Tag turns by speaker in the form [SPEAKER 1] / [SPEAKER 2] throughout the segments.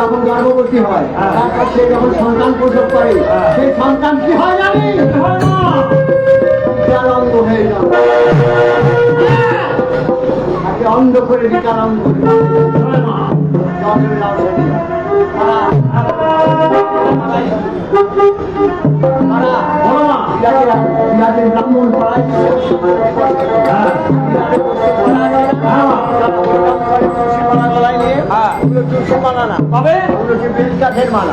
[SPEAKER 1] যখন গর্ভবতী হয় তারপর সে যখন সন্তান প্রসব করে সেই সন্তান কি হয় জানি বিকারাঙ্গ হয়ে যাবে, তাকে অন্ধ করে বিকারাঙ্গ ব্রাহ্মণ পড়ায় বেলকাঠের মালা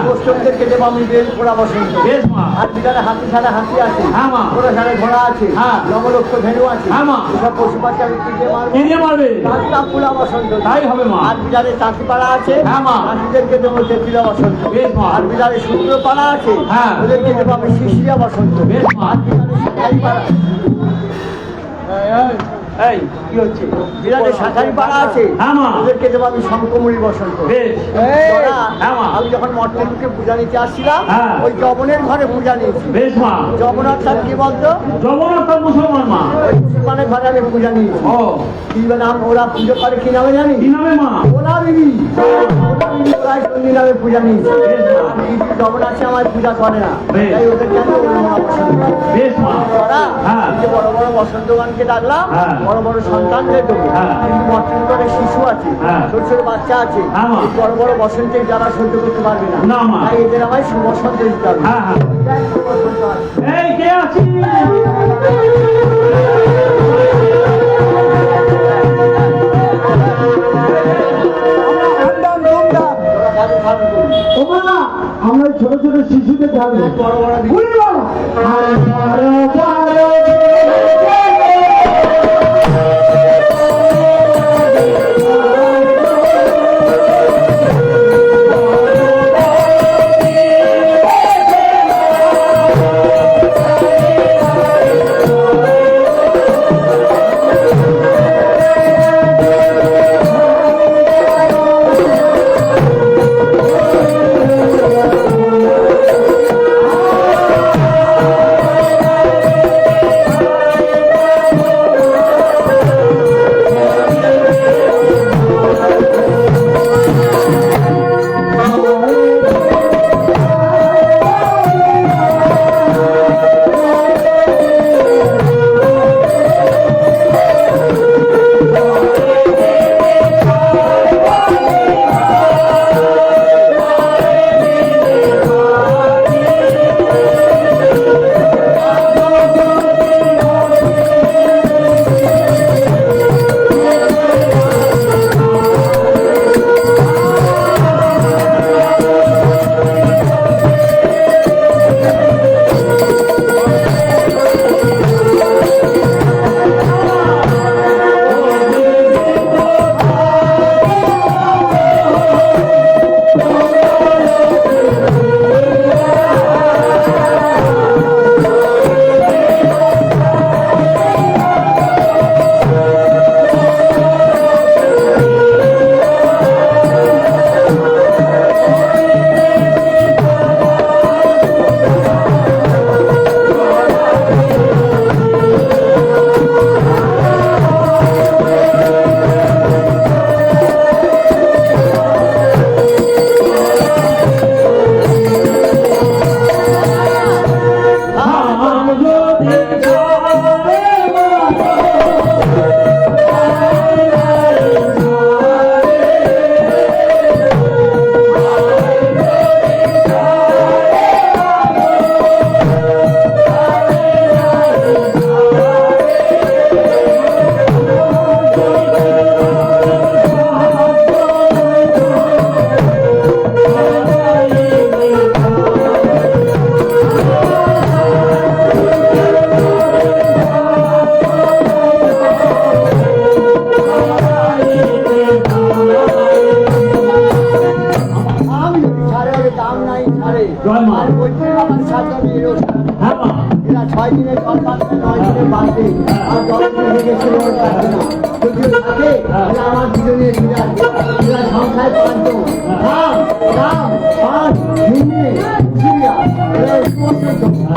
[SPEAKER 1] পশ্চিমদেরকে দেবো আমি বেল পোড়া বসন্ত আর বিধানে হাতি ছাড়া হাতি আছে, ঘোড়া ছাড়া ঘোড়া আছে, নবলক্ষ ধেনু আছে, সব পশু পাখি আমি কিনে মারবে পোড়া বসন্ত তাই হবে মা। আর বিধানে চাষিপাড়া আছে, চাষিদেরকে দেবো তেঁতুলিয়া বসন্ত। আর বিধানে সূত্রপাড়া আছে, ওদেরকে দেবো আমি শিশিয়া বসন্ত। আর বিধানে শাখারি পাড়া এই কি হচ্ছে বিরাটে শাখারি পাড়া আছে, ওদেরকে দেবো আমি শঙ্কমুড়ি বসন্ত। আমি যখন মর্তেলুকে পূজা নিতে আসছিলাম ওই জবনের ঘরে পূজা নিয়েছি। জবন অর্থাৎ কি বলতো? জবন অর্থাৎ মুসলমান মা। ওই মুসলমানের ঘরে আমি পূজা নিয়েছি। কি নাম ওরা পুজো করে কি নামে জানি? কি নামে মা? ওলা বিবি। নামে পূজা নিয়েছি। জবন আছে আমার পূজা করে না, তাই ওদেরকে আমি বেশ মা বড় বড় বসন্ত গানকে ডাকলাম, বড় বড় সন্তানদের দেবো। কিন্তু বর্তমান করে শিশু আছে, ছোট ছোট বাচ্চা আছে, বড় বড় বসন্তে যারা সহ্য করতে পারবে না, তাই এদের আমায় বসন্ত দিতে হবে। আমরা ছোট ছোট শিশুদের থাকবো, বড় বড় আমার জীবনের সংখ্যায় 5 জন রাম রাম 5 হিন্দে সিরিয়া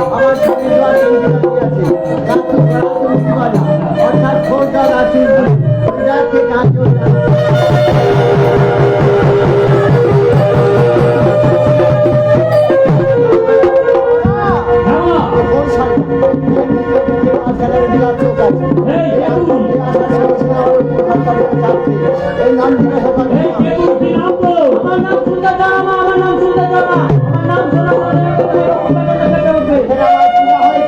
[SPEAKER 1] আমার সঙ্গে অর্থাৎ খোঁজা আছে মাঝখানে বিরাট চোখ আছে। এই নাম জিজ্ঞাসা করবে।
[SPEAKER 2] আমার নাম সুন্দর মা, আমার নাম সুন্দর মা, আমার নাম সোনা মা।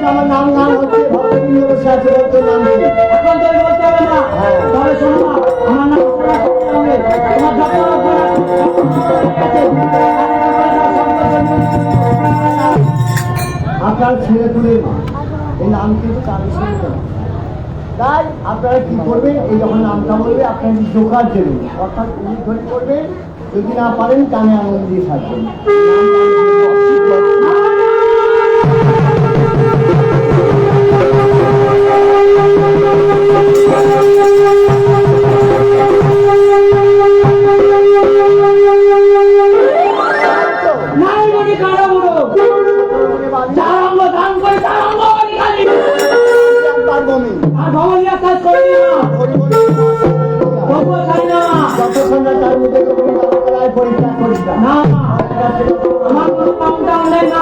[SPEAKER 1] আমার নাম নাম হচ্ছে ভক্তবৃন্দ বসে আছে, বলতো নাম কি?
[SPEAKER 2] এখন তো বলতে হবে না, তবে শোনো মা, আমার নাম সোনা হবে। তোমার
[SPEAKER 1] আপনার ছেলে পুলে মা, এই নাম কিন্তু কানে শুনতে না। তাই আপনারা কি করবেন, এই যখন নামটা বলবে আপনার জোগাড় দেবেন, অর্থাৎ উনি ধরে করবেন, যদি না পারেন কানে আনন্দ দিয়ে থাকবেন। পরীক্ষা করিস না।
[SPEAKER 2] আমার কোনো কামটা নেই না,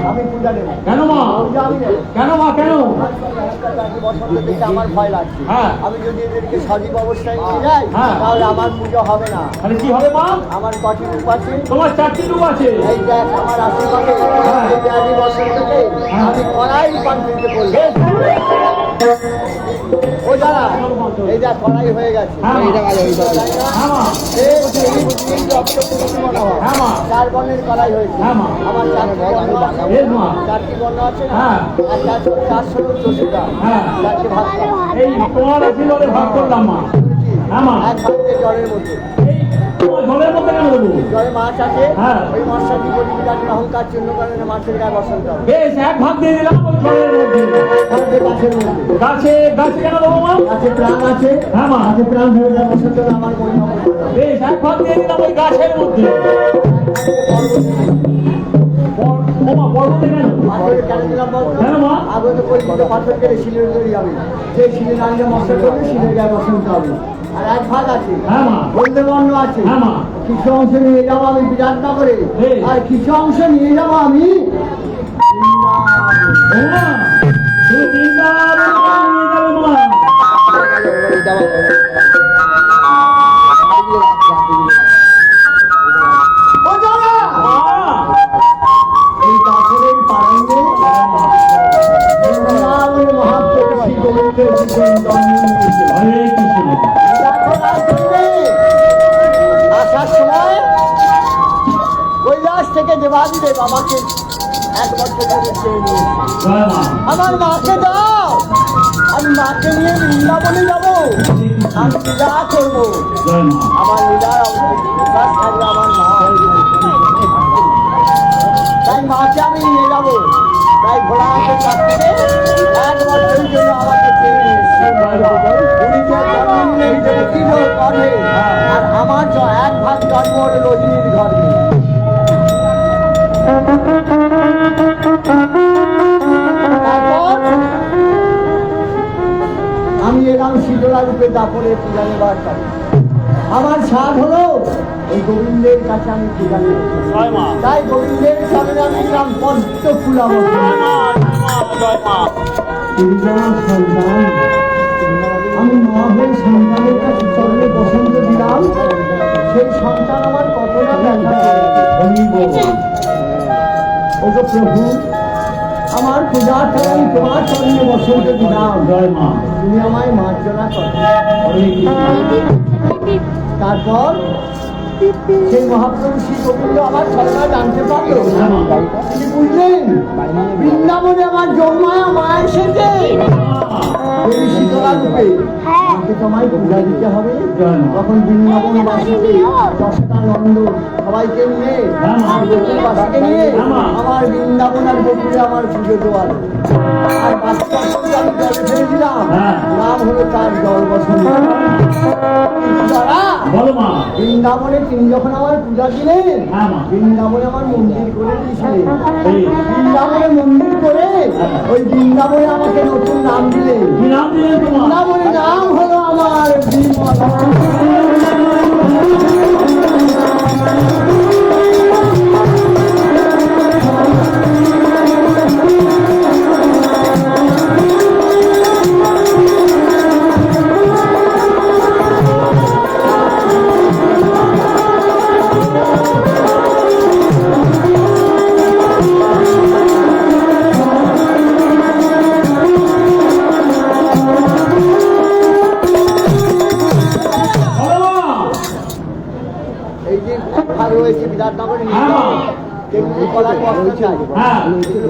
[SPEAKER 1] আমি পূজা দেবো।
[SPEAKER 2] কেন মা?
[SPEAKER 1] পূজা আমি দেবো।
[SPEAKER 2] কেন মা? কেন?
[SPEAKER 1] বসন্ত দেখে আমার ভয় লাগছে।
[SPEAKER 2] হ্যাঁ।
[SPEAKER 1] আমি যদি এদেরকে সজীব অবস্থায় নিয়ে যাই,
[SPEAKER 2] হ্যাঁ।
[SPEAKER 1] তাহলে আমার পুজো হবে না।
[SPEAKER 2] তাহলে কি হবে মা?
[SPEAKER 1] আমার কটি রূপ আছে,
[SPEAKER 2] তোমার 4টি রূপ আছে।
[SPEAKER 1] এই দেখ আমার আশীর্বাদে
[SPEAKER 2] হ্যাঁ।
[SPEAKER 1] এই ব্যাধি বসন্তকে
[SPEAKER 2] হ্যাঁ।
[SPEAKER 1] আমি কড়াই পান্তিতে করবো। ও যারা এই দেখ কড়াই হয়ে গেছে।
[SPEAKER 2] হ্যাঁ।
[SPEAKER 1] এইটা ভালো, এইটা ভালো।
[SPEAKER 2] হ্যাঁ মা।
[SPEAKER 1] এই রক্ত পুষ্টি মনে হয়।
[SPEAKER 2] হ্যাঁ মা।
[SPEAKER 1] 4 বর্ণের কড়াই হয়েছে।
[SPEAKER 2] হ্যাঁ মা।
[SPEAKER 1] আমার 4টি বর্ণ আছে।
[SPEAKER 2] বেশ মা।
[SPEAKER 1] 4টি বর্ণ আছে না?
[SPEAKER 2] হ্যাঁ।
[SPEAKER 1] আর 414টা।
[SPEAKER 2] হ্যাঁ।
[SPEAKER 1] 4টি ভাগ করা।
[SPEAKER 2] এই তোমার আশীর্বাদে ভাগ করলাম মা। হ্যাঁ মা।
[SPEAKER 1] এক ভাগে জলের মধ্যে
[SPEAKER 2] এই তোমার জলের মধ্যে কেন দেবো?
[SPEAKER 1] জলে মাছ আছে।
[SPEAKER 2] হ্যাঁ।
[SPEAKER 1] ওই মাছটাকে বলি বিরাট অহংকার চিহ্ন কারণে মাছের গায়ে বসন্ত হবে।
[SPEAKER 2] বেশ, এক ভাগ দিয়ে দিলাম ওই জলের মধ্যে।
[SPEAKER 1] থাকবে গাছের মধ্যে।
[SPEAKER 2] গাছে কেন দেবো মা?
[SPEAKER 1] গাছে প্রাণ আছে।
[SPEAKER 2] হ্যাঁ মা।
[SPEAKER 1] গাছে প্রাণ ধরে যায় বসন্ত আমার মহিমা বলতে হবে।
[SPEAKER 2] বেশ, এক ভাগ দিয়ে দিলাম ওই গাছের মধ্যে। বোমা পর্বতে কেন?
[SPEAKER 1] পাথরে কেন দিলাম বলতো?
[SPEAKER 2] কেন মা?
[SPEAKER 1] আগে তো পরিচিত পাথর কেটে শিলের তৈরি হবে। সেই শিলে দাঁড়িয়ে মশলা করবে, শিলের গায়ে বসন্ত হবে। আর এক ভাগ আছে।
[SPEAKER 2] হ্যাঁ মা।
[SPEAKER 1] বলতে বর্ণ আছে।
[SPEAKER 2] হ্যাঁ মা।
[SPEAKER 1] কিছু অংশ নিয়ে যাবো আমি বিরাট নগরে,
[SPEAKER 2] বেশ।
[SPEAKER 1] আর কিছু অংশ নিয়ে যাবো আমি বৃন্দাবনে।
[SPEAKER 2] বোমা, তুমি বৃন্দাবনে নিয়ে যাবে মা।
[SPEAKER 1] ও যারা!
[SPEAKER 2] মা।
[SPEAKER 1] এই পাথরের পারঙ্গে বৃন্দাবনে মহাপ্রভু শ্রী গোবিন্দের জীবন জন্ম নিয়েছে।
[SPEAKER 2] হরে কৃষ্ণ।
[SPEAKER 1] দেখো রাজদূতে, আসার সময় কৈলাস থেকে দেবাদিদেব আমাকে 1 বছর ধরে চেয়ে নিয়েছে।
[SPEAKER 2] জয় মা।
[SPEAKER 1] আমার মাকে দাও, আমি মাকে নিয়ে বৃন্দাবনে যাবো, আমি পূজা করবো।
[SPEAKER 2] জয় মা।
[SPEAKER 1] আমার লীলার বিশ্বাস থাকবে আমার মা। তাই মাকে আমি নিয়ে যাবো। তাই ভোলানাথের কাছ থেকে 1 বছরের জন্য আমাকে চেয়ে নিয়েছে। উনি যে জন্ম নিলেন দেবকীর গর্ভে, আর আমার 1 ভাগ জন্ম হলো রজনীর গর্ভে। তারপর আমি এলাম শীতলা রূপে দাপরে পূজা নেবার কাছে। আমার স্বাদ হলো এই গোবিন্দের কাছে আমি পূজা নেব।
[SPEAKER 2] জয় মা।
[SPEAKER 1] তাই গোবিন্দের সামনে আমি দিলাম পদ্ম ফুল আমার সন্তান। আমি মা হয়ে সন্তানের কাছে চরণে বসন্ত দিলাম, সেই সন্তান আমার কতটা দেখা ও তো প্রভু, আমার পূজার পরে আমি তোমার চরণে বসন্ত দিলাম।
[SPEAKER 2] জয় মা।
[SPEAKER 1] তুমি আমায় মার্জনা করো।
[SPEAKER 2] হরে কৃষ্ণ।
[SPEAKER 1] তারপর সেই মহাপ্রভু শ্রী গোবিন্দ আমার ছলনা জানতে পারলো। তিনি বুঝলেন বৃন্দাবনে আমার জন্মায় মায়ের সাথে দেবী শীতলা রূপে আমাকে তোমায় পূজা দিতে হবে। তখন বৃন্দাবনে বাসীকে 10টা নন্দ সবাইকে নিয়ে আর গোকুলবাসীকে নিয়ে আমার বৃন্দাবন আর গোকুলে আমার পুজো দেওয়ার। আর বাচ্চার সঙ্গে আমি জলে ফেলে দিলাম, নাম হলো তার জল বসন্ত।
[SPEAKER 2] বলো মা।
[SPEAKER 1] বৃন্দাবনে তিনি যখন আমার পূজা দিলেন বৃন্দাবনে আমার মন্দির করে দিয়েছিলেন। বৃন্দাবনে মন্দির করে ওই বৃন্দাবনে আমাকে নতুন নাম দিলেন। বৃন্দাবনের নাম হলো আমার বিমলা।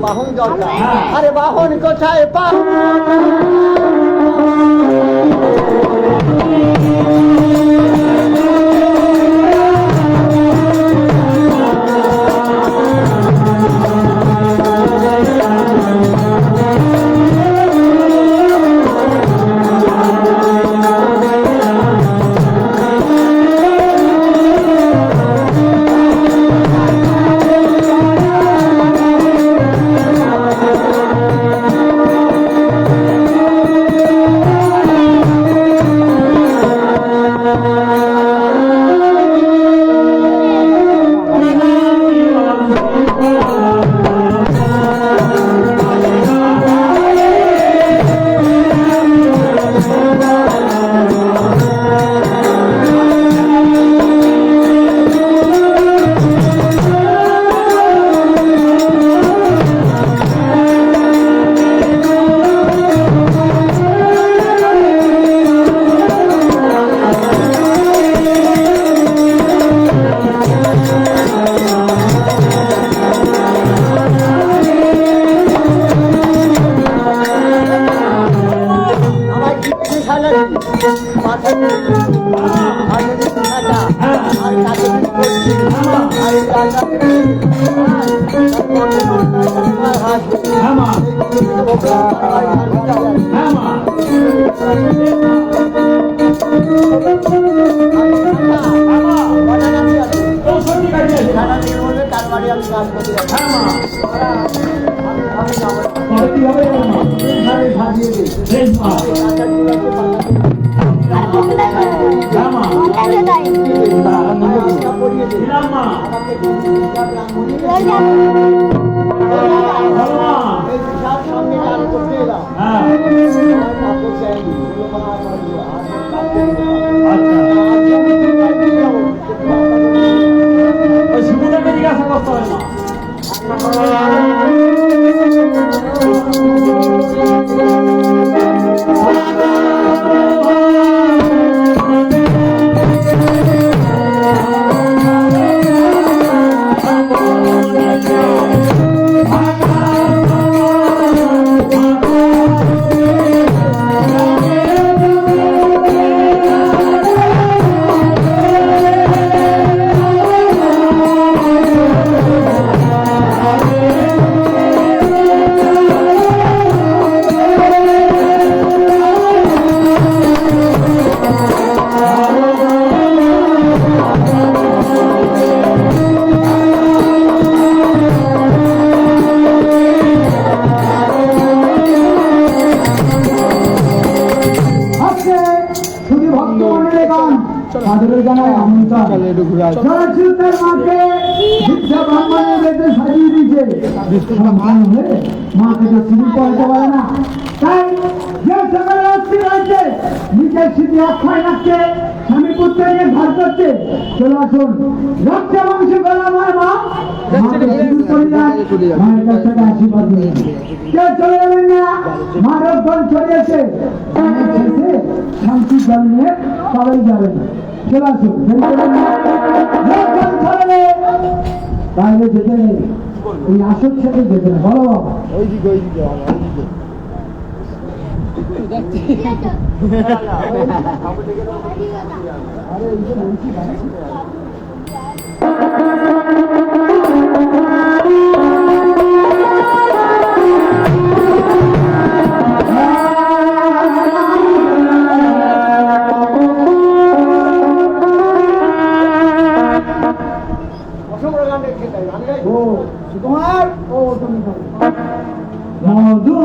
[SPEAKER 1] বাহন দরকার। আরে বাহন কোথায় মাকে তো চিনি পড়তে পারে না, তাই যে সকালে রাখছে নিজের স্মৃতি অক্ষয় রাখছে, স্বামী পুত্র নিয়ে ঘর করছে। চলে আসুন, রক্ত মাংস করা আমার মা মায়ের কাছ থেকে আশীর্বাদ নিয়ে কেউ চলে যাবেন না। মার ফল ছড়িয়েছে শান্তি জল নিয়ে সবাই যাবেন। চলে আসুন, তাহলে যেতে নেই ওই আসর সাথে যেতে নেই। বলো বাবা তোমরা গান দেখে তাই আমি গাই
[SPEAKER 2] ও তোমার ও তুমি মধু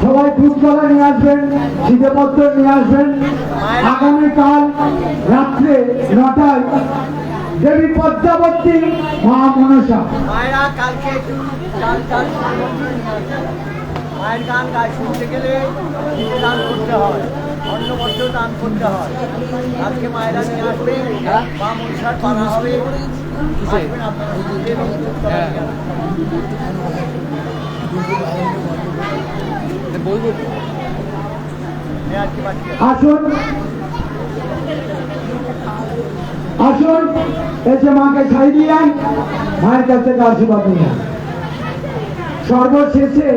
[SPEAKER 2] সবাই দুধকলা নিয়ে আসবেন, শীতপত্র নিয়ে আসবেন। আগামীকাল রাত্রে 9টায় দেবী পদ্মাবতী মা মনসা।
[SPEAKER 1] মায়েরা কালকে একটু চাল চাল মায়ের গান গায় শুনতে গেলে নিজে দান করতে হয়, অন্নবদ্র দান করতে হয়। আজকে মায়েরা নিয়ে আসবে, মা মনসার পালা হবে। আসবেন আপনারা, দেবী দুধকলা নিয়ে আসবেন।
[SPEAKER 2] আসুন আসুন
[SPEAKER 3] এসে মাকে ছাই দিয়ে মায়ের কাছ থেকে আশীর্বাদ নিয়ে সর্বশেষে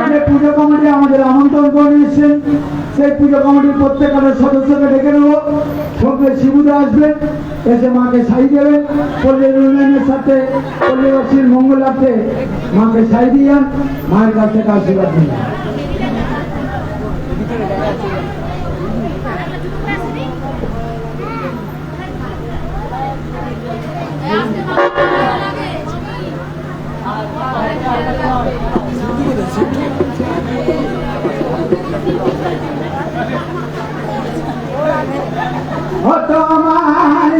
[SPEAKER 3] যে পুজো কমিটি আমাদের আমন্ত্রণ করে নিয়েছেন সেই পুজো কমিটির প্রত্যেকটা সদস্যকে ডেকে নেব। সঙ্গে শিবুদা আসবেন, এসে মাকে ছাই দেবেন। পল্লীর উন্নয়নের সাথে পল্লীবাসীর মঙ্গলার্থে মাকে ছাই দিয়ে মায়ের কাছ থেকে আশীর্বাদ নিয়ে তোমার চোখে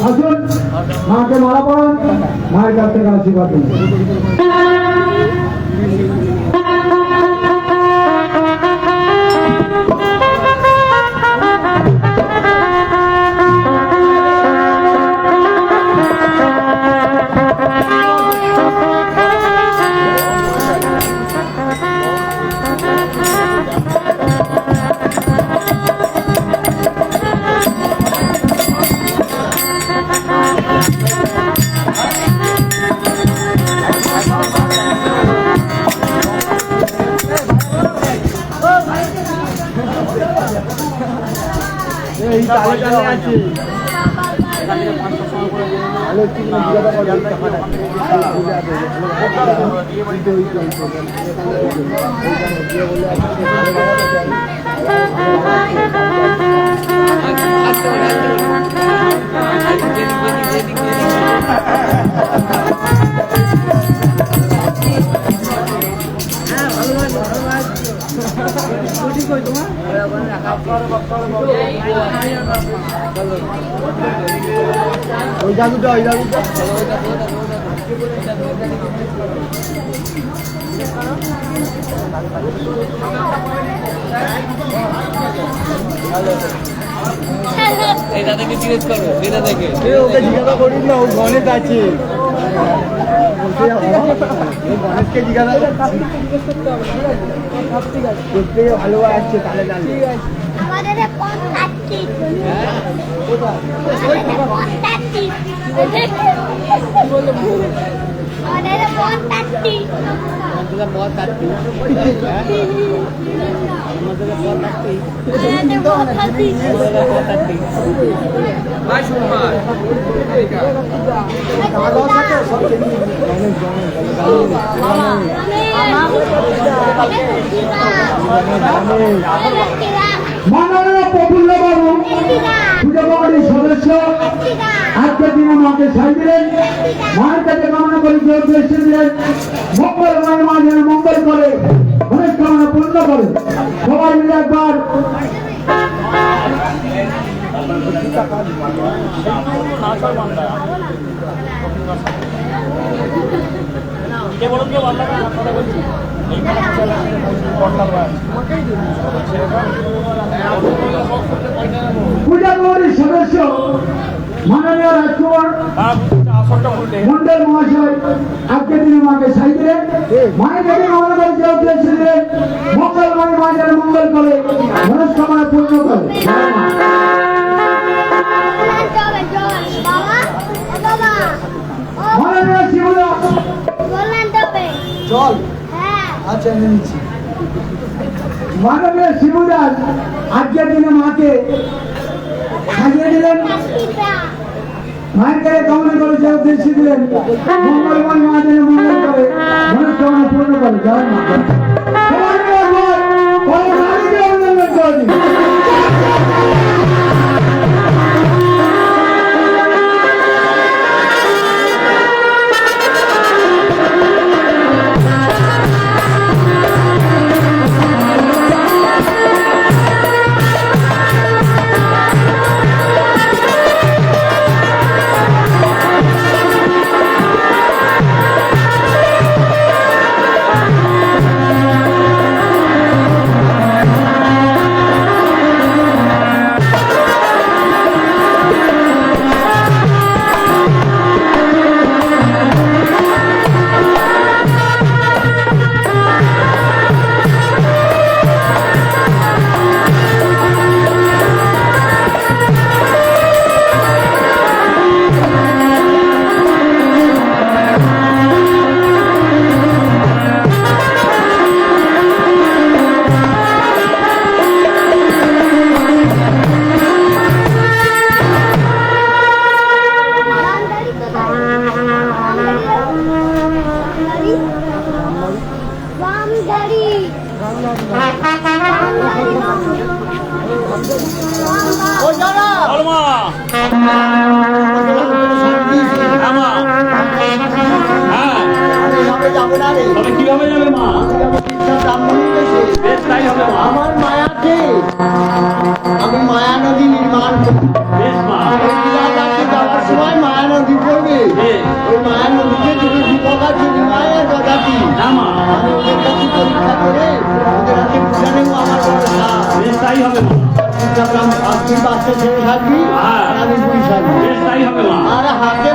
[SPEAKER 3] আসুন, মাকে মালা পড়ান, মায়ের কাছ থেকে আশীর্বাদ দিন। ওই জাদুটা
[SPEAKER 2] এটা থেকে জিজ্ঞেস করো, এটা থেকে।
[SPEAKER 1] ওকে জিজ্ঞাসা করিস না, ও গণেশ আছে। গণেশকে জিজ্ঞাসা করতে ভালো আসছে, তাহলে জানবে।
[SPEAKER 4] আমাদের কোন কাটতি আমাদের কোন কাটতি
[SPEAKER 3] মাননীয় প্রফুল্ল বাবু পূজা কমিটির সদস্য আজকের দিনে মাকে সাই দিলেন। মায়ের কাছে কামনা করে জোর এসে দিলেন মঙ্গল মায়ের মা যেন মঙ্গল করে, অনেক কামনা পূর্ণ করে। সবাই মিলে একবার পূজা কমিটির সদস্য মাননীয় রাজকুমার মন্ডল মহাশয় আজকের দিনে মাকে সাই দিলেন। মায়ের কাছে কামনা করে যে উদ্দেশ্যে দিলেন মঙ্গল মায়ের মা যেন মঙ্গল করে, মনস্কামনা পূর্ণ করে। মাননীয় শিবদাস
[SPEAKER 1] চল, আচ্ছা এনে নিচ্ছি।
[SPEAKER 3] মাননীয় শিবদাস আজকের দিনে মাকে সাজিয়ে দিলেন। মায়ের কাছে কামনা করে যে উদ্দেশ্যে দিলেন মঙ্গলময় মা যেন মঙ্গল করে, মনস্কামনা পূর্ণ করে। জয় মা। সবাই মিলে একবার কলকাতাকে অভিনন্দন করে দিন।
[SPEAKER 2] কিভাবে যাবে মা? বেশ তাই হবে মা।
[SPEAKER 1] আমার মায়াকে আমি মায়া নদী নির্মাণ করি।
[SPEAKER 2] বেশ মা।
[SPEAKER 1] যাওয়ার সময় মায়া নদী পড়বে, ওই মায়া নদীতে দুটো দীপক আছে, মায়ের কথাটি
[SPEAKER 2] না মা।
[SPEAKER 1] আমি ওদের কাছে পরীক্ষা করে ওদের হাতে পূজা নেবো। আমার কথা
[SPEAKER 2] বেশ তাই হবে মা।
[SPEAKER 1] আপনি বাচ্চা ছেড়ে থাকবি আর আমি বুড়ি থাকবি।
[SPEAKER 2] বেশ তাই হবে মা।
[SPEAKER 1] আর হাতে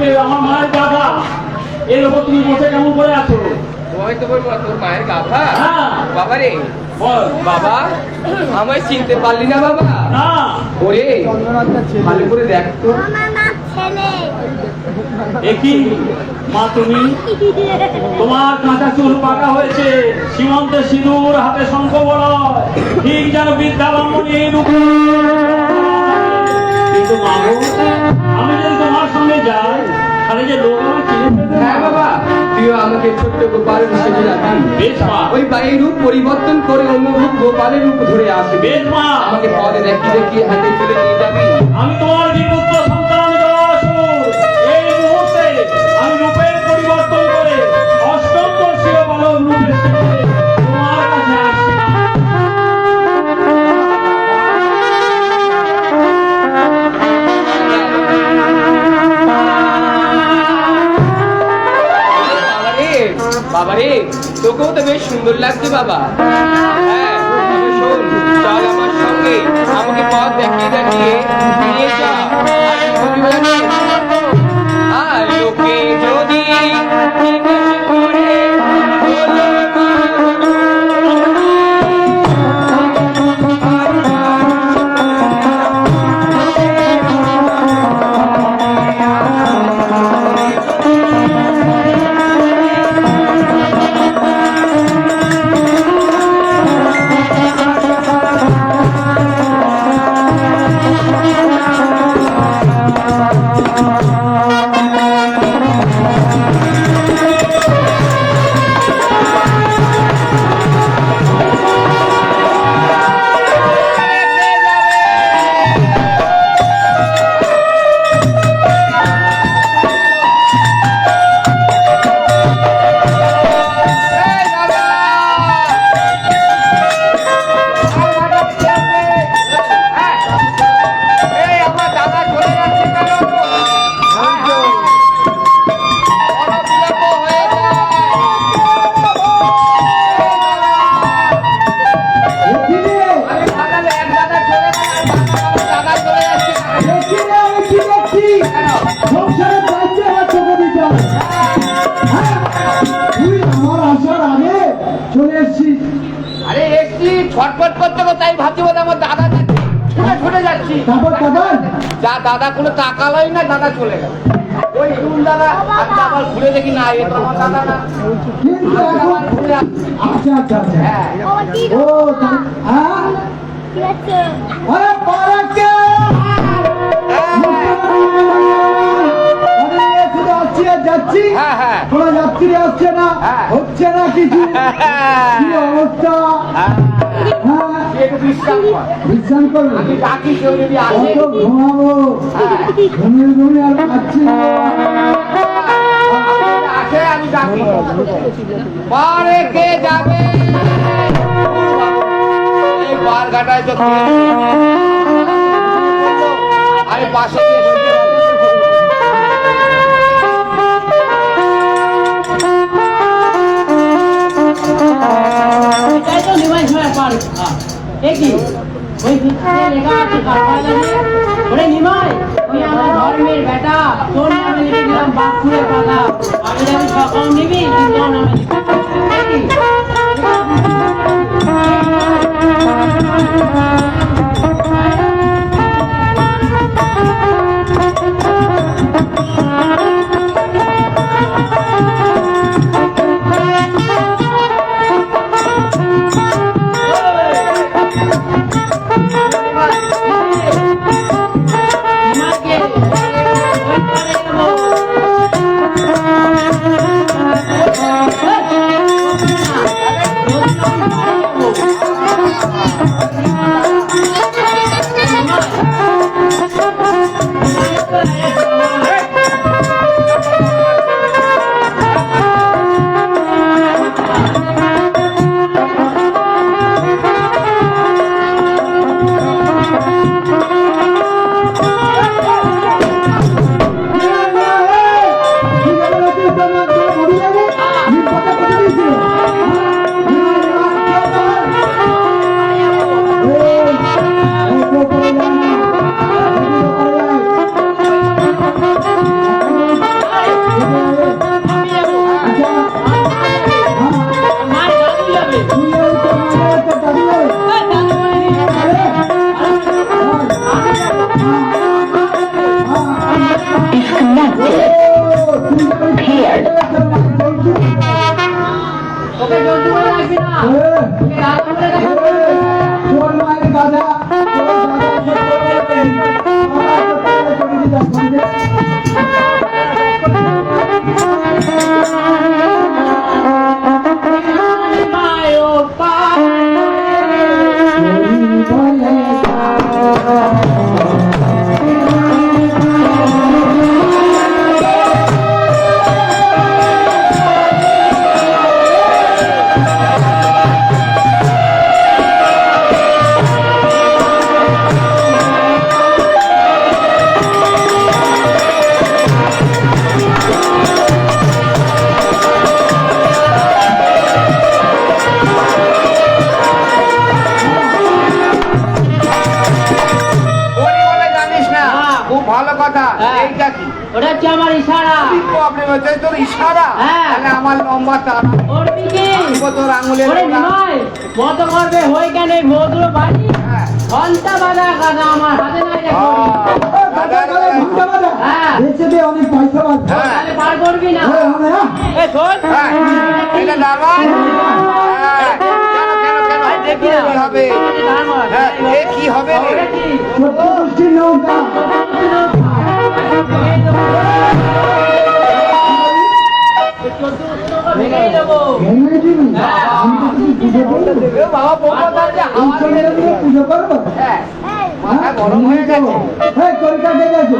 [SPEAKER 2] আজকে আমার মায়ের গাধা এর উপর তুমি বসে কেমন করে আছো?
[SPEAKER 5] ওই তো বলবো তোর মায়ের গাধা।
[SPEAKER 2] হ্যাঁ।
[SPEAKER 5] বাবা রে,
[SPEAKER 2] বল।
[SPEAKER 5] বাবা আমায় চিনতে পারলি না বাবা?
[SPEAKER 2] না।
[SPEAKER 5] ওরে ভালো করে দেখ তো।
[SPEAKER 4] আমার মা ছেলে
[SPEAKER 2] একই মা তুমি, তোমার কাঁচা চুল পাকা হয়েছে, সীমন্তে সিঁদুর, হাতে শঙ্খ বলয়, ঠিক যেন বিদ্যা ব্রাহ্মণী কিন্তু মা গো, আমি যদি তোমার সঙ্গে যাই তাহলে যে লোক আমার চিনে ফেলবে।
[SPEAKER 5] হ্যাঁ বাবা, তুইও আমাকে ছোট্ট গোপাল হিসেবে রাখবি।
[SPEAKER 2] বেশ মা।
[SPEAKER 5] ওই বাড়ির রূপ পরিবর্তন করে অন্য রূপ গোপালের রূপ ধরে আসবে।
[SPEAKER 2] বেশ মা।
[SPEAKER 5] আমাকে পদে দেখিয়ে দেখিয়ে হাতে তুলে নিয়ে যাবি।
[SPEAKER 2] আমি তোমার বিপুত্র সন্তান জরাসুর, এই মুহূর্তে আমি রূপের পরিবর্তন করে অষ্টম বর্ষীয় বালক রূপে সেজে তোমার কাছে আসছি মা।
[SPEAKER 5] বাবারে তোকেও তো বেশ সুন্দর লাগছে বাবা। হ্যাঁ তবে শোন, চল আমার সঙ্গে, আমাকে পথ দেখিয়ে দেখিয়ে নিয়ে যা। আর লোকে যদি জিজ্ঞেস করে বলে আরে একটি ছটফট করতে করতে আমি ভাবছি বোধ আমার দাদা ছুটে ছুটে যাচ্ছি। যা দাদা কোনো তাকালোই না, দাদা চলে গেল। ওই কোন দাদা, আমি আবার ঘুরে দেখি না, এ তো আমার দাদা না। আবার ঘুরে আসছি। হ্যাঁ
[SPEAKER 4] ও কি
[SPEAKER 3] ও হ্যাঁ
[SPEAKER 4] কি আছে
[SPEAKER 3] আরে পারাকে যাচ্ছি
[SPEAKER 5] হ্যাঁ হ্যাঁ
[SPEAKER 3] কোনো যাত্রী আসছে না,
[SPEAKER 5] হ্যাঁ।
[SPEAKER 3] হচ্ছে না কিছু, কি অবস্থা?
[SPEAKER 5] হ্যাঁ,
[SPEAKER 3] হ্যাঁ
[SPEAKER 5] তুই একটু বিশ্রাম কর।
[SPEAKER 3] বিশ্রাম করবে,
[SPEAKER 5] আমি ডাকি, কেউ যদি আসে।
[SPEAKER 3] কত ঘুমাবো,
[SPEAKER 5] হ্যাঁ,
[SPEAKER 3] ঘুমিয়ে ঘুমিয়ে আর পাচ্ছি না।
[SPEAKER 5] আসে আমি ডাকি। পরে কে যাবে? এই বার ঘাটায় তো আরে পাশে গিয়ে শুনতে হবে।
[SPEAKER 2] এটাই তো নিমাই ছড়া পার। একই ওই ভিতরে লেখা আছে কারবার লাগে, ওরে নিমাই ওই আমার ধর্মের বেটা, তোর নামে লিখে দিলাম বাপুরে পালা, আমি যাবি সকাল নিবি কিন্তু নামে একই দাদা বলে ডাকো।
[SPEAKER 3] তোর মায়ের গাধা
[SPEAKER 2] মায়ো পা
[SPEAKER 5] ওরে বলে জানিস না
[SPEAKER 2] হ্যাঁ।
[SPEAKER 5] খুব ভালো কথা
[SPEAKER 2] হ্যাঁ।
[SPEAKER 5] এইটা কি
[SPEAKER 2] ওটা হচ্ছে আমার ইশারা।
[SPEAKER 5] কি প্রবলেম হচ্ছে তোর ইশারা
[SPEAKER 2] হ্যাঁ।
[SPEAKER 5] তাহলে আমার লম্বা তার
[SPEAKER 2] ওর দিকে
[SPEAKER 5] তোর আঙুলের
[SPEAKER 2] ওরে
[SPEAKER 5] গোড়া।
[SPEAKER 2] নিমাই মত করবে হই কেন এই ভদ্র বাড়ি
[SPEAKER 5] হ্যাঁ।
[SPEAKER 2] ঘন্টা বাজা কাজা আমার হাতে নাই রে
[SPEAKER 5] আহ,
[SPEAKER 2] হ্যাঁ।
[SPEAKER 3] অনেক পয়সা বাঁচবে
[SPEAKER 5] হ্যাঁ।
[SPEAKER 2] তাহলে পার করবি না এ শোন
[SPEAKER 5] হ্যাঁ, এটা দাঁড়ান। হ্যাঁ, কেন?
[SPEAKER 2] দেখি না
[SPEAKER 5] কি হবে?
[SPEAKER 2] দাঁড়ান
[SPEAKER 5] হ্যাঁ, এ কি হবে রে?
[SPEAKER 2] ওটা কি
[SPEAKER 3] সত্যি গোষ্ঠীর নৌকা
[SPEAKER 2] ভেঙে দেবো
[SPEAKER 3] ভেঙে দিবি আমি তো কিছু পুজো করবো
[SPEAKER 5] এ বাবা, বৌমা দাঁড়িয়ে
[SPEAKER 3] এই
[SPEAKER 5] হাওয়া
[SPEAKER 3] সঙ্গে
[SPEAKER 5] দিচ্ছে।
[SPEAKER 3] আমি পুজো করবো
[SPEAKER 5] হ্যাঁ,
[SPEAKER 4] এই,
[SPEAKER 5] মাথা গরম হয়ে গেছে।
[SPEAKER 3] হ্যাঁ কলকাতা গেছে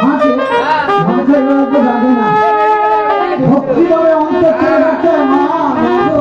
[SPEAKER 3] মাকে মাকে এভাবে যাবে না ভক্তিভাবে অন্তর করে রাখতে হয়, মা মাগো।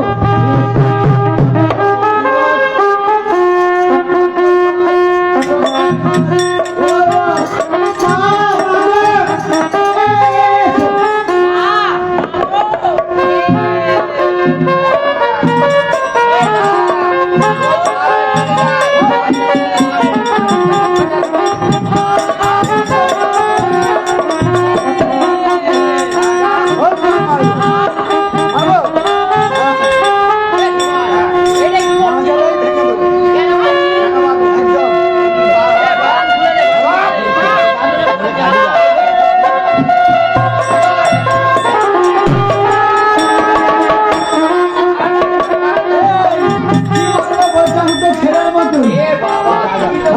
[SPEAKER 3] ছেলের মতো
[SPEAKER 5] এ বাবা, তুমি তো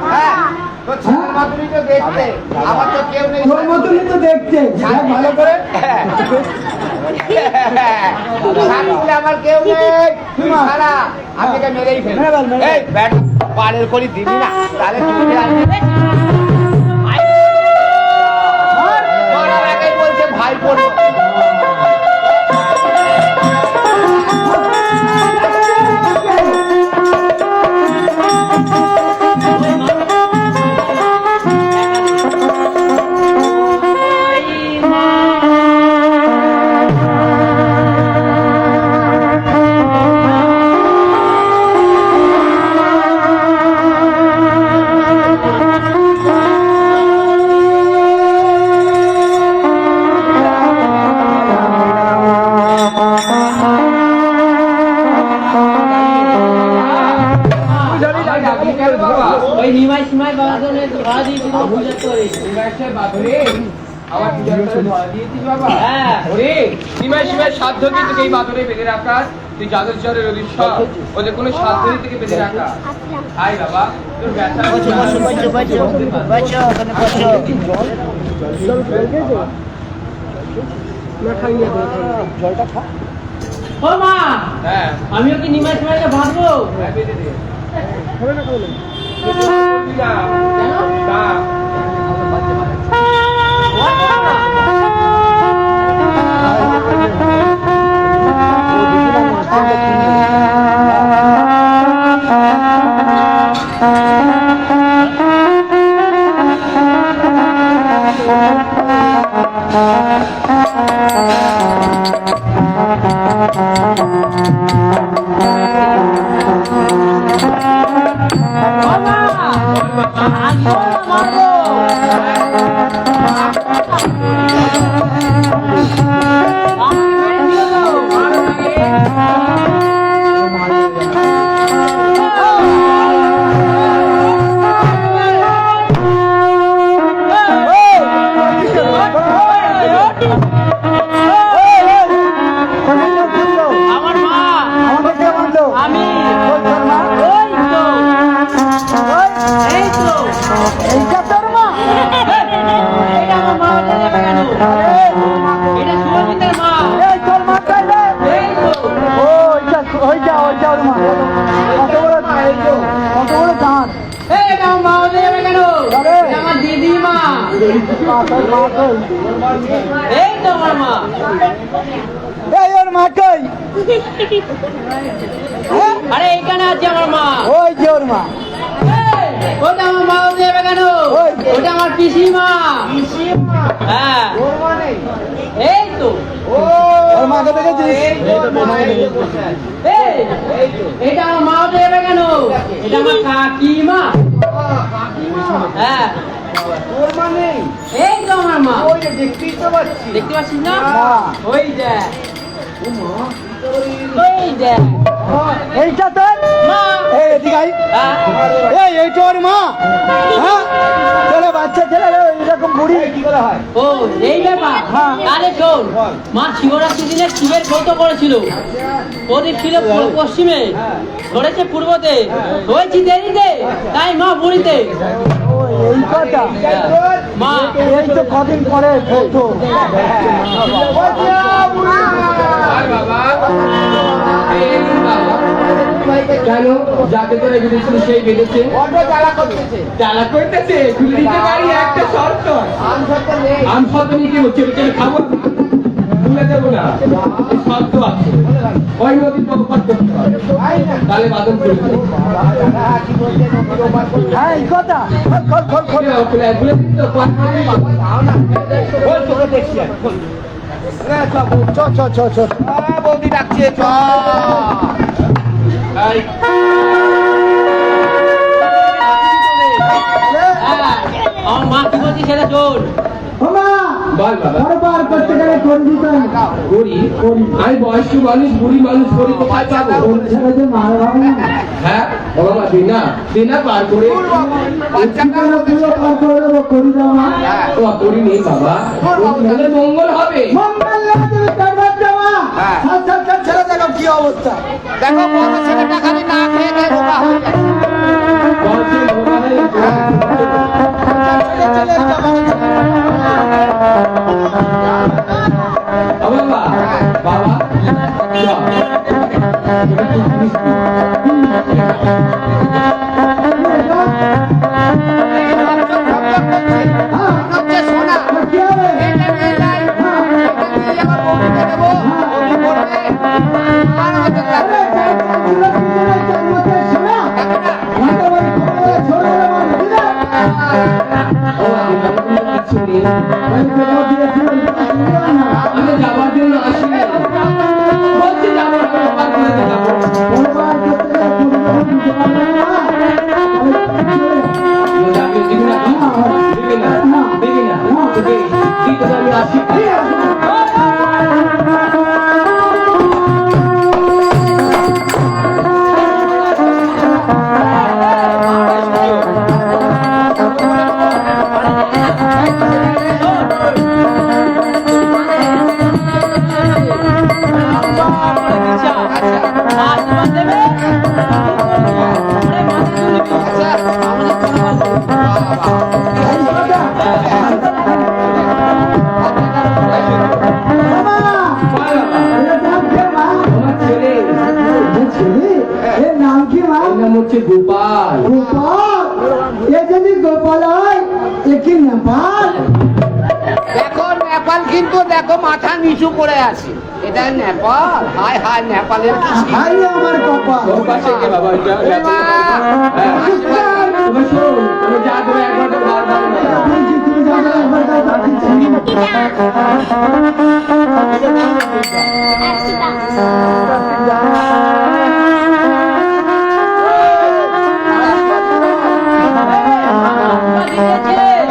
[SPEAKER 5] হ্যাঁ, তোর ছেলের মতনই তো দেখতে। আমার তো কেউ নেই।
[SPEAKER 3] তোর মতনই তো দেখছে
[SPEAKER 5] হ্যাঁ, ভালো করে। হ্যাঁ। সামনে আমার কেউ নেই। তুই ছাড়া আমি একে মেরেই ফেলবো। এই ব্যাট পাড়ের করি দিবি না তাহলে চলে আসবে। মার একাই বলছে ভাই পড়বো।
[SPEAKER 2] ওই নিমাই সিমাই বাবা ধরে ধরা দিয়েছি তো বুঝে করে হ্যাঁ
[SPEAKER 6] ওরে সীমায় সীমায় সাধ্য কি তোকে এই বাদরে বেঁধে রাখার তুই যাদের জ্বরের অধীশ্বর ওদের কোনো সাধ্য নেই থেকে বেঁধে রাখা হাই বাবা তোর ব্যথা
[SPEAKER 2] ও মা
[SPEAKER 6] হ্যাঁ
[SPEAKER 2] আমিও কি নিমাই সিমাইকে বাঁধবো
[SPEAKER 6] হ্যাঁ, বেঁধে দে।
[SPEAKER 2] কেন?
[SPEAKER 6] না,
[SPEAKER 2] Oh! আমার মা
[SPEAKER 1] আমাকে কে বললো?
[SPEAKER 2] আমি
[SPEAKER 1] ওই তোর মা?
[SPEAKER 2] ওই তো
[SPEAKER 1] ওই?
[SPEAKER 2] এই তো
[SPEAKER 1] এইটা তোর মা?
[SPEAKER 2] এটা আমার মা হতে যাবে কেন? এটা শুভজিতের মা।
[SPEAKER 1] এই তোর মা চাইলে?
[SPEAKER 2] এই তো
[SPEAKER 1] ও, ওইটা ওর মা। কত বড় দাঁত।
[SPEAKER 2] এই এটা আমার মা হতে যাবে কেন?
[SPEAKER 1] আরে।
[SPEAKER 2] এটা আমার দিদিমা।
[SPEAKER 1] মা কই?
[SPEAKER 2] এই তো আমার মা।
[SPEAKER 1] এই ওর মা কই?
[SPEAKER 2] আরে এইখানে আছে আমার মা।
[SPEAKER 1] ওই যে ওর মা।
[SPEAKER 2] এই, ওটা আমার মা হতে যাবে কেন?
[SPEAKER 1] ওই।
[SPEAKER 2] ওটা আমার পিসিমা। হ্যাঁ
[SPEAKER 5] ওর মা নেই।
[SPEAKER 2] এই তো
[SPEAKER 1] ওর মাকে দেখেছিস?
[SPEAKER 2] এই, এটা আমার মা হতে যাবে কেন? এটা আমার কাকিমা। হ্যাঁ
[SPEAKER 5] ওর মা নেই।
[SPEAKER 2] এই তো আমার মা।
[SPEAKER 5] ওই যে দেখতেই তো পাচ্ছি।
[SPEAKER 2] দেখতে পাচ্ছিস না?
[SPEAKER 1] না।
[SPEAKER 2] ওই দেখ ওই দেখ
[SPEAKER 1] এইটা তোর
[SPEAKER 2] মা।
[SPEAKER 1] এই এদিকে আই।
[SPEAKER 2] হ্যাঁ?
[SPEAKER 1] এইটা ওর মা? হ্যাঁ? ছেলে বাচ্চা ছেলে রে, এরকম বুড়ি
[SPEAKER 5] কি করে হয়?
[SPEAKER 2] ও এই ব্যাপার।
[SPEAKER 1] হ্যাঁ।
[SPEAKER 2] তাহলে শোন, মা শিবরাত্রি দিনে শিবের ব্রত করেছিল। প্রদীপ ছিল পশ্চিমে, ধরেছে পূর্বতে, হয়েছি দেরিতে, তাই মা বুড়িতে।
[SPEAKER 1] ও, এই কথা।
[SPEAKER 2] মা
[SPEAKER 1] এই তো কদিন পরে ফটো।
[SPEAKER 6] আর বাবা এই বাবা কেন যাকে তোরা বেঁধেছিল সেই বেঁধেছে
[SPEAKER 5] বড্ড জ্বালা করতেছে।
[SPEAKER 6] চালা করতেছে খুলে দিতে পারি একটা শর্ত
[SPEAKER 5] আনসার তো নেই।
[SPEAKER 6] আম শর্ত নিয়ে কি হচ্ছে চেপে খাবো খুলে দেবো না এই শর্ত আছে ওই নদীর পক্ষ করতে হবে তাহলে বাদন খুলে দেবো
[SPEAKER 5] কি বলছে? নদীর ওপার করতে।
[SPEAKER 1] হ্যাঁ, এই কথা। খোল, খোল, খোল।
[SPEAKER 6] খুলে দিন তো পাঁচ মিনিট
[SPEAKER 5] দাও না। ওই তোকে দেখছি আমি।
[SPEAKER 1] চ, চ, চ, চ।
[SPEAKER 5] বৌদি ডাকছে চ।
[SPEAKER 6] এই
[SPEAKER 2] হ্যাঁ, আমার মা কি বলছি সেটা শোন।
[SPEAKER 3] ও মা,
[SPEAKER 6] বল বাবা
[SPEAKER 3] ঘর বার করতে গেলে কোন দিতে হয়?
[SPEAKER 6] করি আমি বয়স্ক মানুষ বুড়ি মানুষ করি কোথায় পাবো
[SPEAKER 3] কোন ছেলে যে মার হবে না?
[SPEAKER 6] হ্যাঁ ও বাবা দিনা পার করে
[SPEAKER 5] বাচ্চাটা
[SPEAKER 3] পুরো পার করে দেবো, করি দাও মা।
[SPEAKER 6] ও করি নেই বাবা তাহলে মঙ্গল হবে
[SPEAKER 3] মঙ্গল লাগে তুমি করবার দেওয়া।
[SPEAKER 5] হ্যাঁ।
[SPEAKER 1] ছাড়, ছাড়, ছাড়, ছেলে দেখো কি অবস্থা।
[SPEAKER 5] দেখো বড় ছেলেটা খালি না খেয়ে খেয়ে বোকা হয়ে যায়।
[SPEAKER 6] বলছে ভগবানের
[SPEAKER 1] ছেলে, ছেলে,
[SPEAKER 6] ও বাবা বাবা
[SPEAKER 5] হচ্ছে সোনা।
[SPEAKER 3] কি হবে?
[SPEAKER 5] এটা নিয়ে যাই। এটা নিয়ে আমার বৌদিকে দেবো। বৌদি পড়বে। আর হয়তো যাবে।
[SPEAKER 3] ছিল পিছনে জন্মতে শোনা। মাথা বাড়ি খবরে ছোট বড় মানুষ, বুঝলে? আমি তো যাও দিয়েছি, না।
[SPEAKER 6] আমি যাবার জন্য আসিনি বলছি যাবো না, পার করে যাবো
[SPEAKER 3] বড় বার করতে গেলে কোন রকম দিতে পারবে না।
[SPEAKER 6] আমি দিবি না দিবি না তোকে কি করে আমি আসি
[SPEAKER 2] আশীর্বাদ দেবে। আরে মাথা তুলে দিও। আমাদের কোনো
[SPEAKER 3] বাবা, এর নাম কি মা?
[SPEAKER 6] আমার ছেলে
[SPEAKER 3] এ ছেলে, এর নাম কি মা?
[SPEAKER 6] ওর নাম হচ্ছে গোপাল
[SPEAKER 3] গোপাল। এ যদি গোপাল হয়, এ কি নেপাল?
[SPEAKER 5] দেখো নেপাল কিন্তু দেখো মাথা নিচু করে আছে। এটা নেপাল। হায় হায় নেপালের কি শীল।
[SPEAKER 3] হাই রে আমার কপাল।
[SPEAKER 6] ওর পাশে কে বাবা এটা
[SPEAKER 5] ওরে মা।
[SPEAKER 6] হ্যাঁ তুমি শোন তুমি যা তুমি একবার তো ভালো ভালো না
[SPEAKER 3] বলছি, তুমি যাবে একবার তাই পাঠিয়েছি।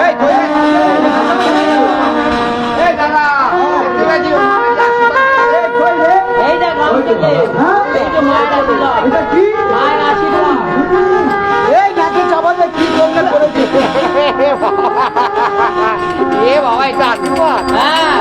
[SPEAKER 5] এই কই রে? এই দাদা, দেখতে পাচ্ছি ওখানে যাচ্ছি।
[SPEAKER 3] এই কই রে?
[SPEAKER 2] এই দেখ রাম থেকে।
[SPEAKER 3] হ্যাঁ?
[SPEAKER 2] এই তো মায়ের আশীর্বাদ।
[SPEAKER 3] এটা কি?
[SPEAKER 2] মায়ের আশীর্বাদ।
[SPEAKER 1] এই নাকি চাপাতে কি করলে করেছে?
[SPEAKER 5] এ বাবা এটা আশীর্বাদ।
[SPEAKER 2] হ্যাঁ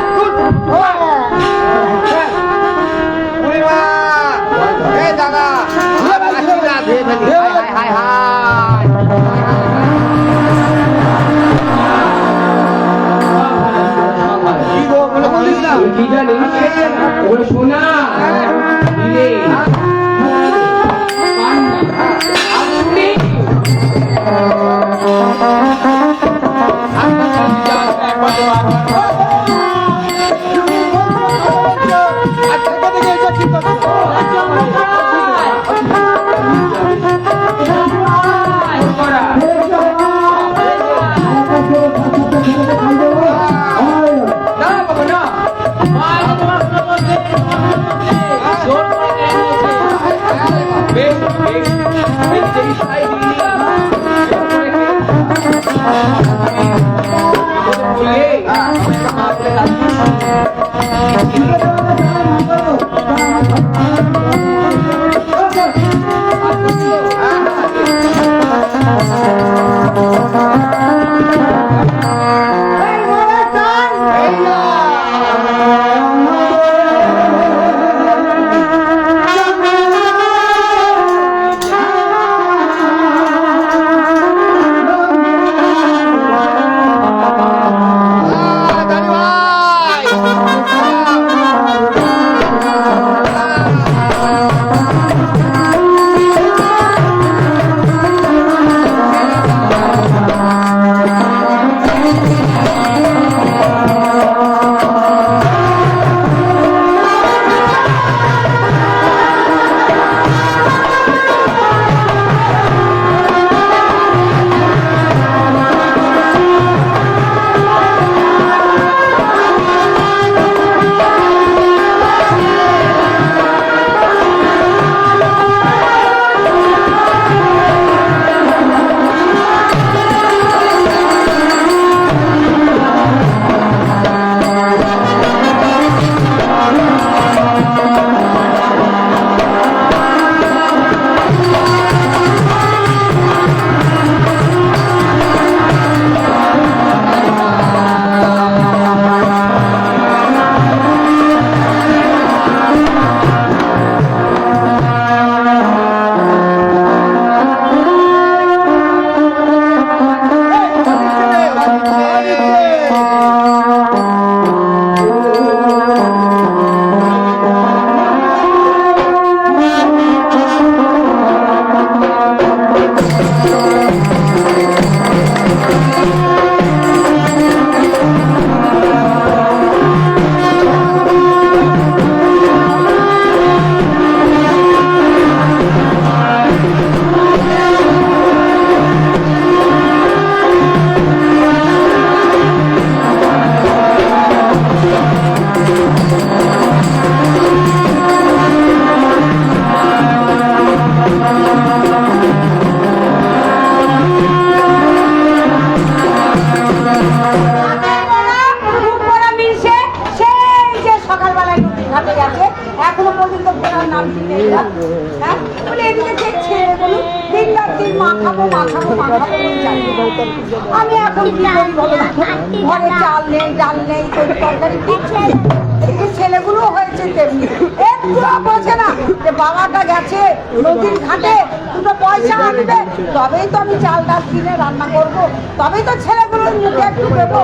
[SPEAKER 7] এখনো পর্যন্ত ঘোড়ার নাম শুনে হ্যাঁ বলে এদিকে দেখছে বলুন দিন রাত্রি মাখাবো আমি এখন কি করি বলো ঘরে চাল নেই ডাল নেই তরকারি দিচ্ছে এই ছেলেগুলো হয়েছে তেমনি একটু বোঝে না যে বাবাটা গেছে নদীর ঘাটে দুটো পয়সা আনবে তবেই তো আমি চাল ডাল কিনে রান্না করব তবেই তো ছেলেগুলোর মুখে একটু দেবো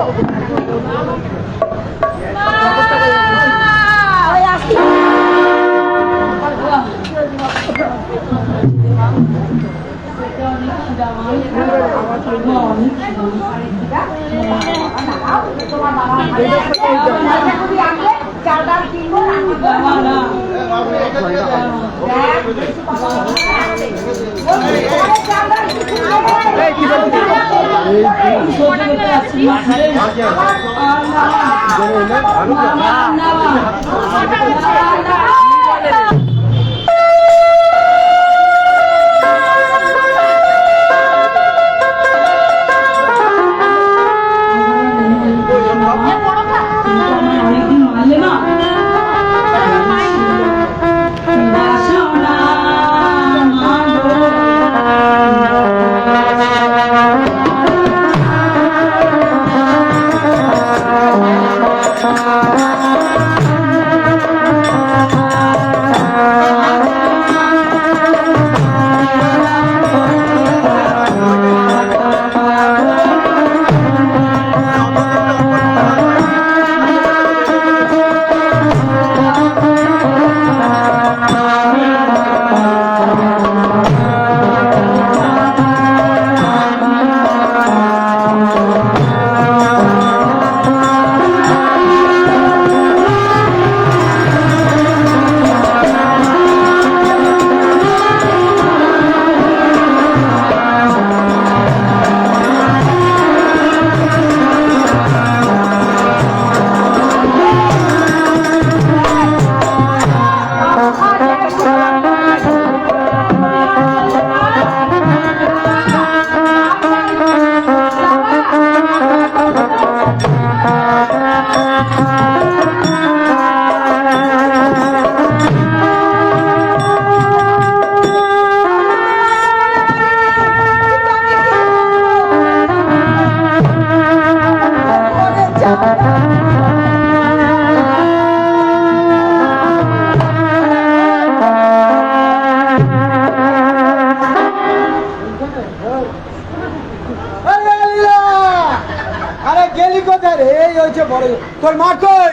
[SPEAKER 3] বলছে বড় তোর মা কই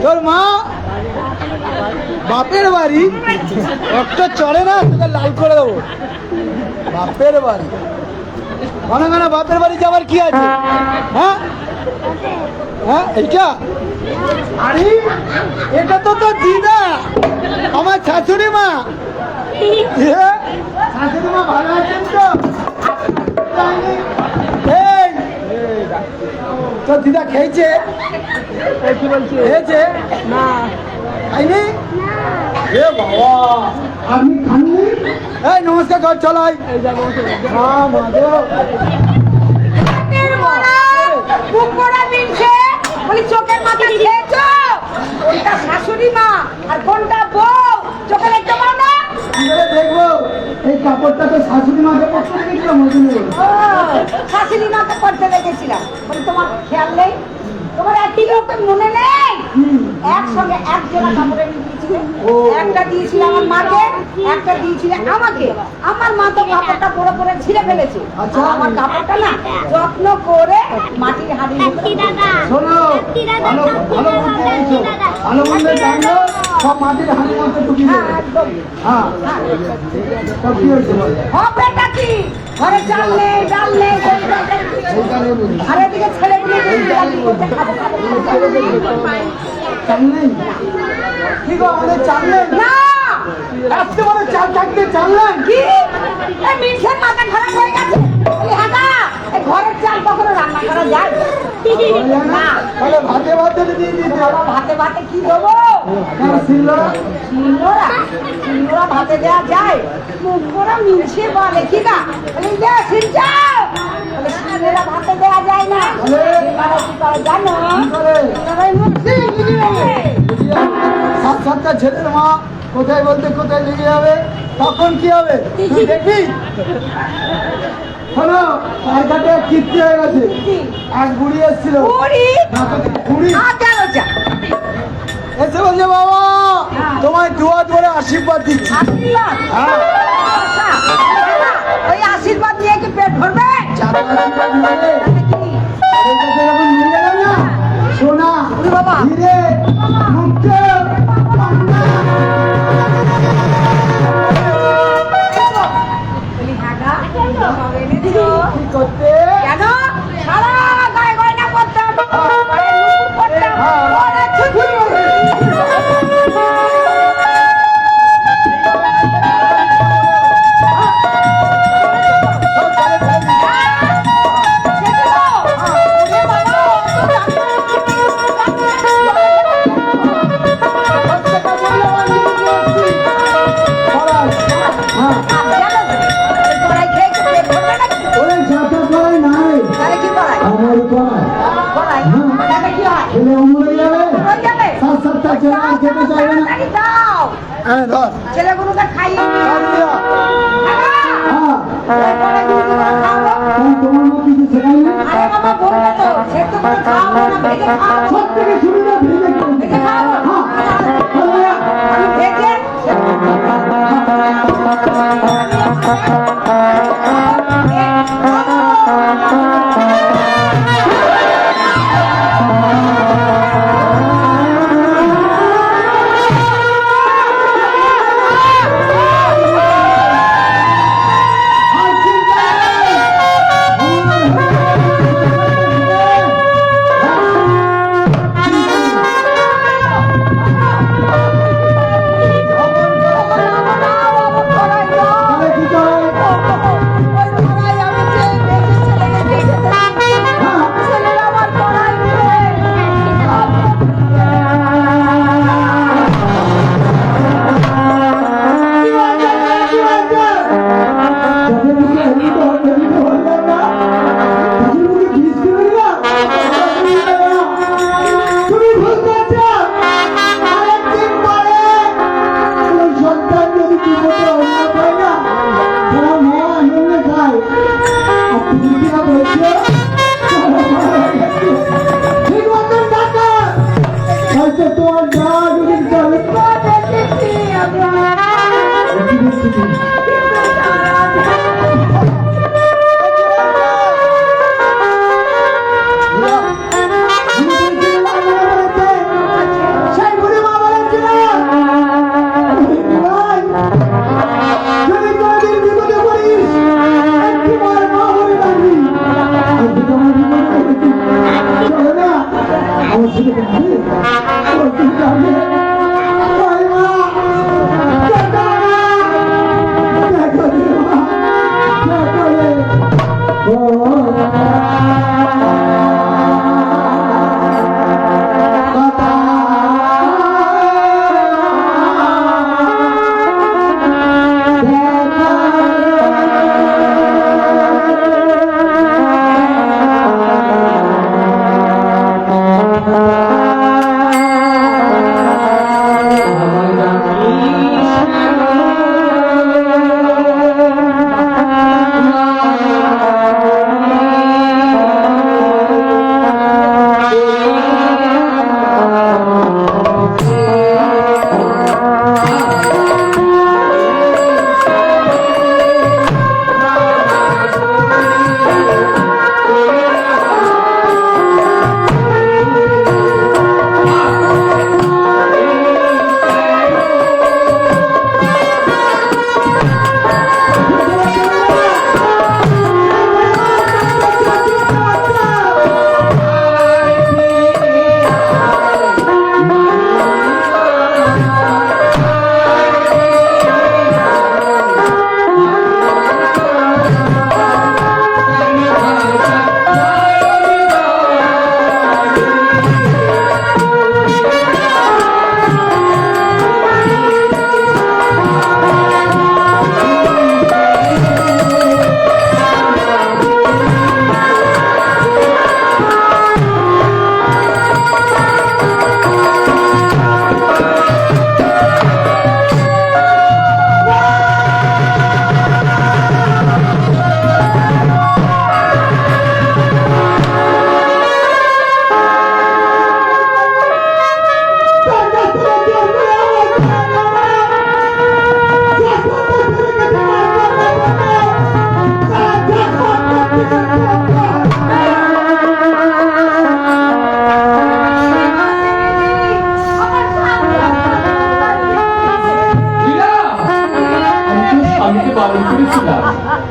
[SPEAKER 3] তোর মা বাপের বাড়ি একটা চড়ে না তোকে লাল করে দেবো বাপের বাড়ি ঘন ঘন বাপের বাড়ি যাবার কি আছে হ্যাঁ হ্যাঁ এইটা আরে এটা তো তোর দিদা আমার শাশুড়ি মা শাশুড়ি মা ভালো আছেন তো এই তোর দিদা খেয়েছে কি বলছে খেয়েছে না খাইনি এ বাবা আপনি খাননি এই নমস্কার কর চলাই হ্যাঁ মাধব
[SPEAKER 7] চোখের মাথা খেয়েছো কোনটা শাশুড়ি মা আর কোনটা বউ চোখে দেখতে পাও না
[SPEAKER 3] কি করে দেখবো এই কাপড়টা তো শাশুড়ি মাকে পড়তে দেখেছিলাম
[SPEAKER 7] শাশুড়ি মাকে পড়তে দেখেছিলাম বলি তোমার খেয়াল নেই তোমার একটি লোক মনে নেই একসঙ্গে এক জোড়া কাপড়ে দিয়েছিলে একটা দিয়েছিল আমার মাকে একটা দিয়েছিল আমাকে আমার মা তো কাপড়টা পরে পরে ছিঁড়ে ফেলেছে
[SPEAKER 3] আচ্ছা।
[SPEAKER 7] আমার কাপড়টা না যত্ন করে মাটির হাঁড়ি
[SPEAKER 3] শোনো ভালো ভালো বুদ্ধি দিয়েছো ভালো মন্দ জানলো সব মাটির হাঁড়ির মধ্যে ঢুকিয়ে দেবে
[SPEAKER 7] একদম
[SPEAKER 3] হ্যাঁ সব কি হয়েছে বল
[SPEAKER 7] হবেটা কি ঘরে চাল নেই ডাল নেই আর এদিকে ছেলেগুলো
[SPEAKER 3] চাল নেই কি গো আমাদের চাল নেই
[SPEAKER 7] না
[SPEAKER 3] এত বড় চাল থাকতে চাল নেই
[SPEAKER 7] কি এই মিনসের মাথা খারাপ হয়ে গেছে এই হাঁটা এই ঘরের চাল কখনো রান্না করা যায় না
[SPEAKER 3] তাহলে ভাতে ভাতে দিয়ে দিতে
[SPEAKER 7] বাবা ভাতে ভাতে কি দেবো
[SPEAKER 3] শিলনোড়া
[SPEAKER 7] সিঙ্গরা ভাতে দেওয়া যায় মুখ করা মিনসে বলে কি না সিনচাও সিঙ্গরা ভাতে দেওয়া যায় না সিঙ্গরা কি করে জানো
[SPEAKER 3] সাত সাতটা ছেলের মা কোথায় বলতে কোথায় লেগে যাবে তখন কি হবে তুই দেখবি শোনো তার কাছে কীর্তি হয়ে গেছে এক বুড়ি এসেছিল বুড়ি এসে বলছে বাবা তোমায় দুয়া ধরে আশীর্বাদ দিচ্ছি হ্যাঁ
[SPEAKER 7] ওই আশীর্বাদ নিয়ে কি পেট ভরবে
[SPEAKER 3] যারা আশীর্বাদ নেবে তাদের কাছে যখন নিয়ে গেলাম না সোনা
[SPEAKER 7] বাবা।
[SPEAKER 3] হিরে মুক্ত কি করতে
[SPEAKER 7] কেন সারা গায়ে গয়না করতাম গায়ে নুপুর করতাম ওরে ছুটি
[SPEAKER 3] ওরে যাতা করাই নাই আমার করাই ছেলে অমর হয়ে যাবে সাত সাতটা ছেলে আর খেতে চাইবে না হ্যাঁ ধর
[SPEAKER 7] ছেলেগুলোকে খাইয়ে
[SPEAKER 3] আর দিয়া। হ্যাঁ তাহলে তোমার মা কিছু শেখাইনি
[SPEAKER 7] আরে বাবা বলবে তো সে তো খাওয়াবো না ভেজে খাওয়াবো
[SPEAKER 3] সব থেকে শুরু না ভেজে
[SPEAKER 7] ভেজে খাওয়াবো
[SPEAKER 3] হ্যাঁ
[SPEAKER 7] আমি ভেজে
[SPEAKER 3] আর চিন্তা নেই।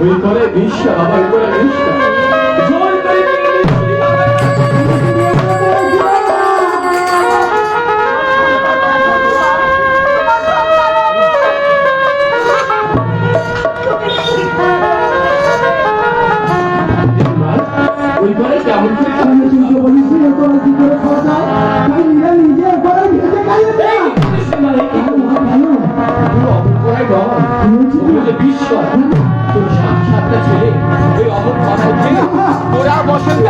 [SPEAKER 1] ওই করে বিশ্বা বাবা ওই করে বিশ্বা জোর করে ওই করে কেমন তোর সাতটা ছেলে ওই অমর কথা উঠে তোরা বসন্ত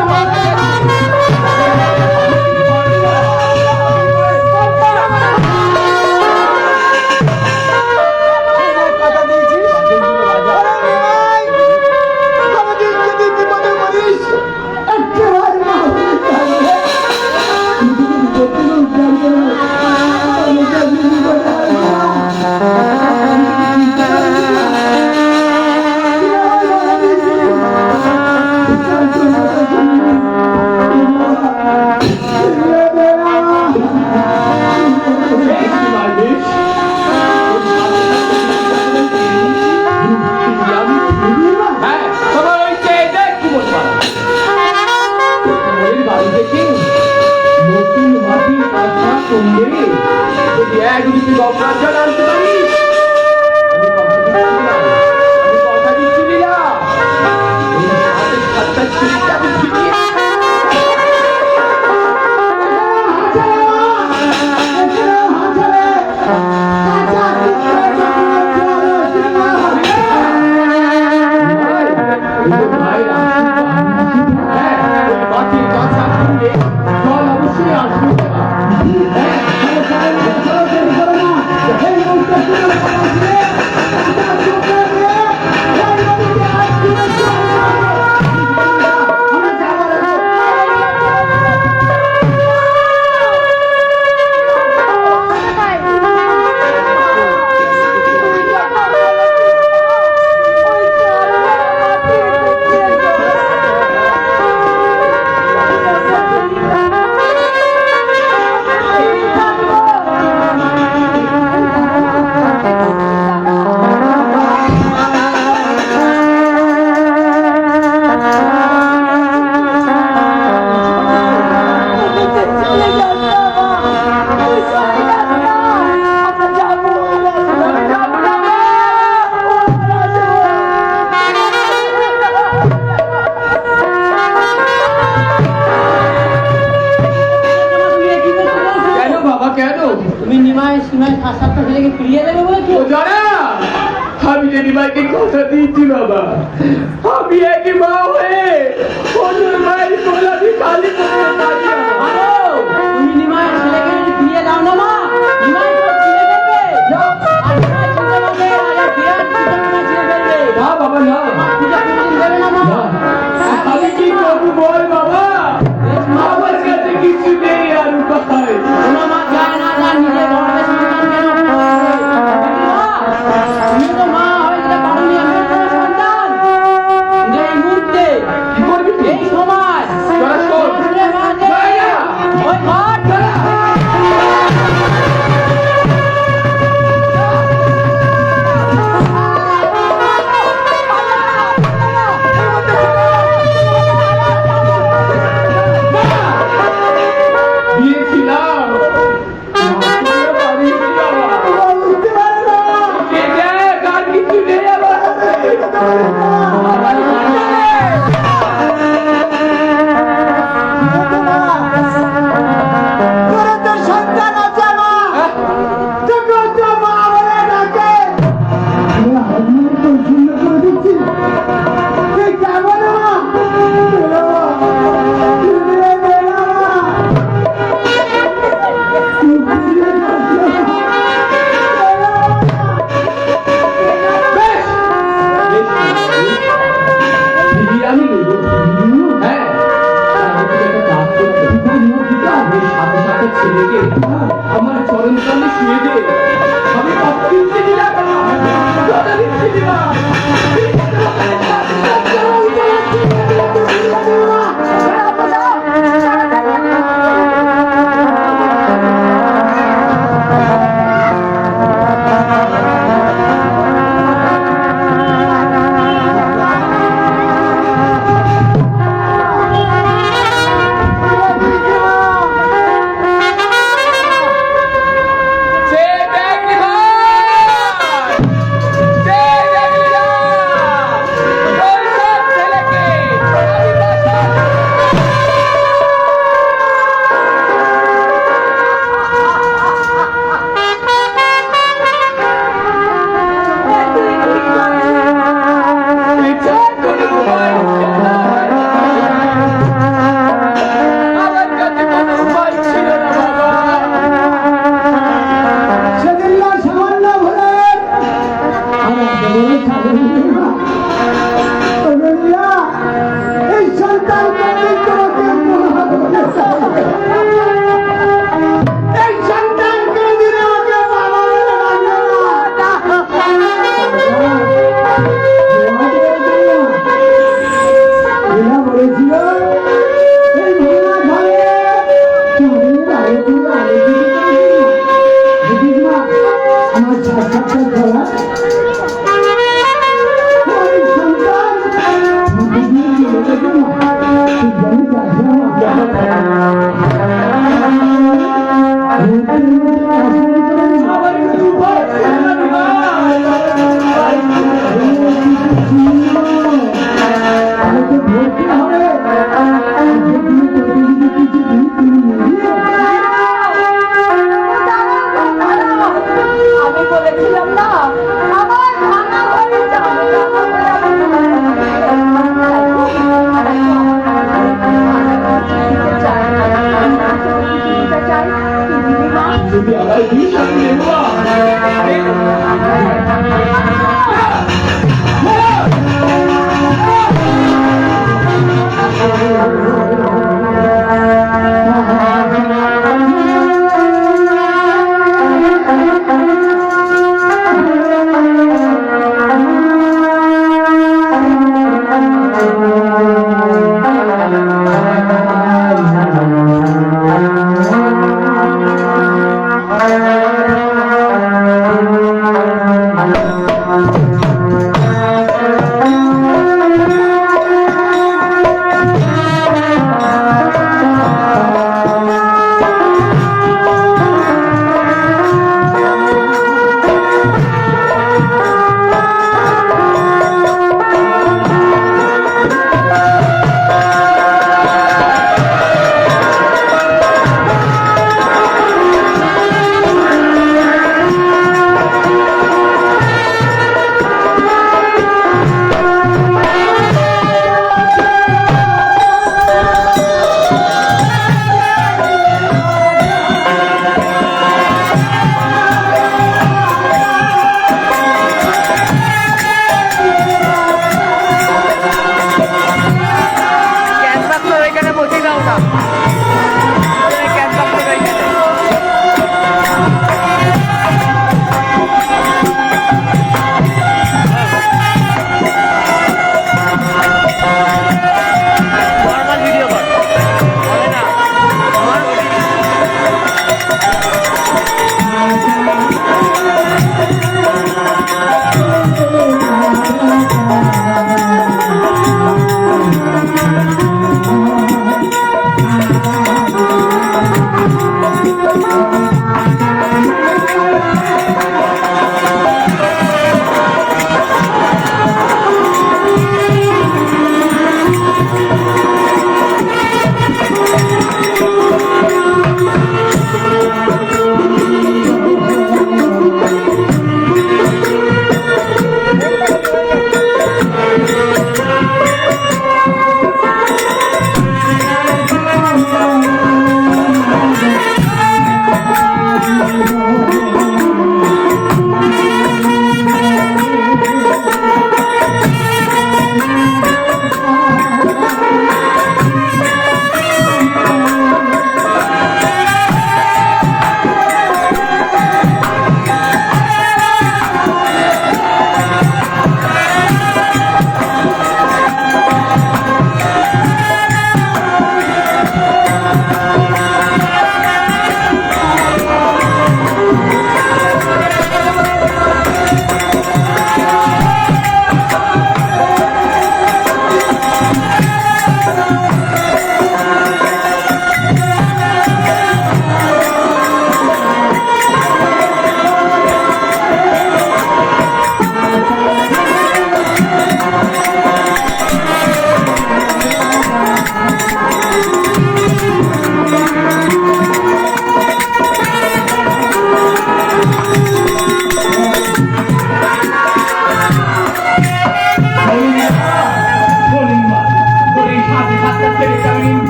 [SPEAKER 2] নিমায় সীমায় সাত সাতটা ছেলেকে ফিরিয়ে দেবে বলেছো?
[SPEAKER 6] ও জানা, আমি যে নিমাইকে কথা দিচ্ছি বাবা, আমি একই মা হয়ে অন্য মায়ের গোলাপি কালি করে দাঁড়িয়ে আছি।
[SPEAKER 2] আরো, তুমি নিমায় ছেলেকে যদি ফিরিয়ে দাও না মা, নিমায় তো ফিরে দেবে। আর নিমায় চিনতে পারবে, আর বিরাট পুজো নিমায় চিনে ফেলবে।
[SPEAKER 6] না বাবা না,
[SPEAKER 2] পুজো কোনোদিন দেবে না মা।
[SPEAKER 6] আমি কি করবো বল বাবা, আমার কাছে কিছু নেই আর উপায়।
[SPEAKER 2] কোনো মা চায় না তার নিজের গর্ভে সন্তানকে নষ্ট করতে। তুমি তো মা হয়ে যেতে পারোনি, আমি তোমার সন্তান। কিন্তু এই মুহূর্তে,
[SPEAKER 6] কি করবি তুই?
[SPEAKER 2] এই সময়,
[SPEAKER 6] তোরা শোন।
[SPEAKER 2] শ্বশুরের বাড়িতে,
[SPEAKER 6] না, না।
[SPEAKER 2] ওই ঘর
[SPEAKER 6] দিয়েছিলাম, মাকে বাড়িয়েছি বাবা।
[SPEAKER 3] বুঝতে পারে না।
[SPEAKER 6] কে দেখ, আর কিছু নেই আমার হাতে।
[SPEAKER 3] তোরা তো সন্তান আছে মা, তোকে তো মা বলে ডাকে। আমি তো শূন্য করে দিচ্ছি, তুই কেমন মা? ফিরিয়ে দে না মা। তুই ফিরিয়ে দে
[SPEAKER 6] বিরিয়ানি নেব। হ্যাঁ, আমাকে একটা কাজ করতে হবে। ওই সাথে সাথে ছেলেকে আমার চরণ তলে শুয়ে দে। আমি অত্যন্ত দিলাম, কথা দিচ্ছি দিলাম। সে দেখলি ভাই, সে দেখলি না, ওই সব ছেলেকে আমি বাসায় বিচার করে উপায় ছিল না। আমার কাছে কোনো উপায় ছিল না বাবা।
[SPEAKER 3] সেদিন না সামান্য ভুলে আমার বড় ছাগল নিয়ে তবে নিয়া এই সন্তানকে আমি তোমাকে উপহার করে চাই। এই সন্তানকে দিলে আমাকে বাবা বলে ডাকবে না। এরা বলেছিল এই ভাঙা ঘরে চাঁদের আলো করে আলোকিত করে দিল। দেখিস না আমার ছাত্রটা খোলা ওই সন্তান মাটি দিয়ে চলে গেছে না, তুই জানি
[SPEAKER 6] আমার কোনো উপায় ছিল না ভাই।
[SPEAKER 3] আমাকে ধরতে হবে।
[SPEAKER 7] আমি বলেছিলাম না আমার ভাঙা ঘরে যাবো
[SPEAKER 6] যদি আমার বিষ আমি নেবো
[SPEAKER 3] Thank you.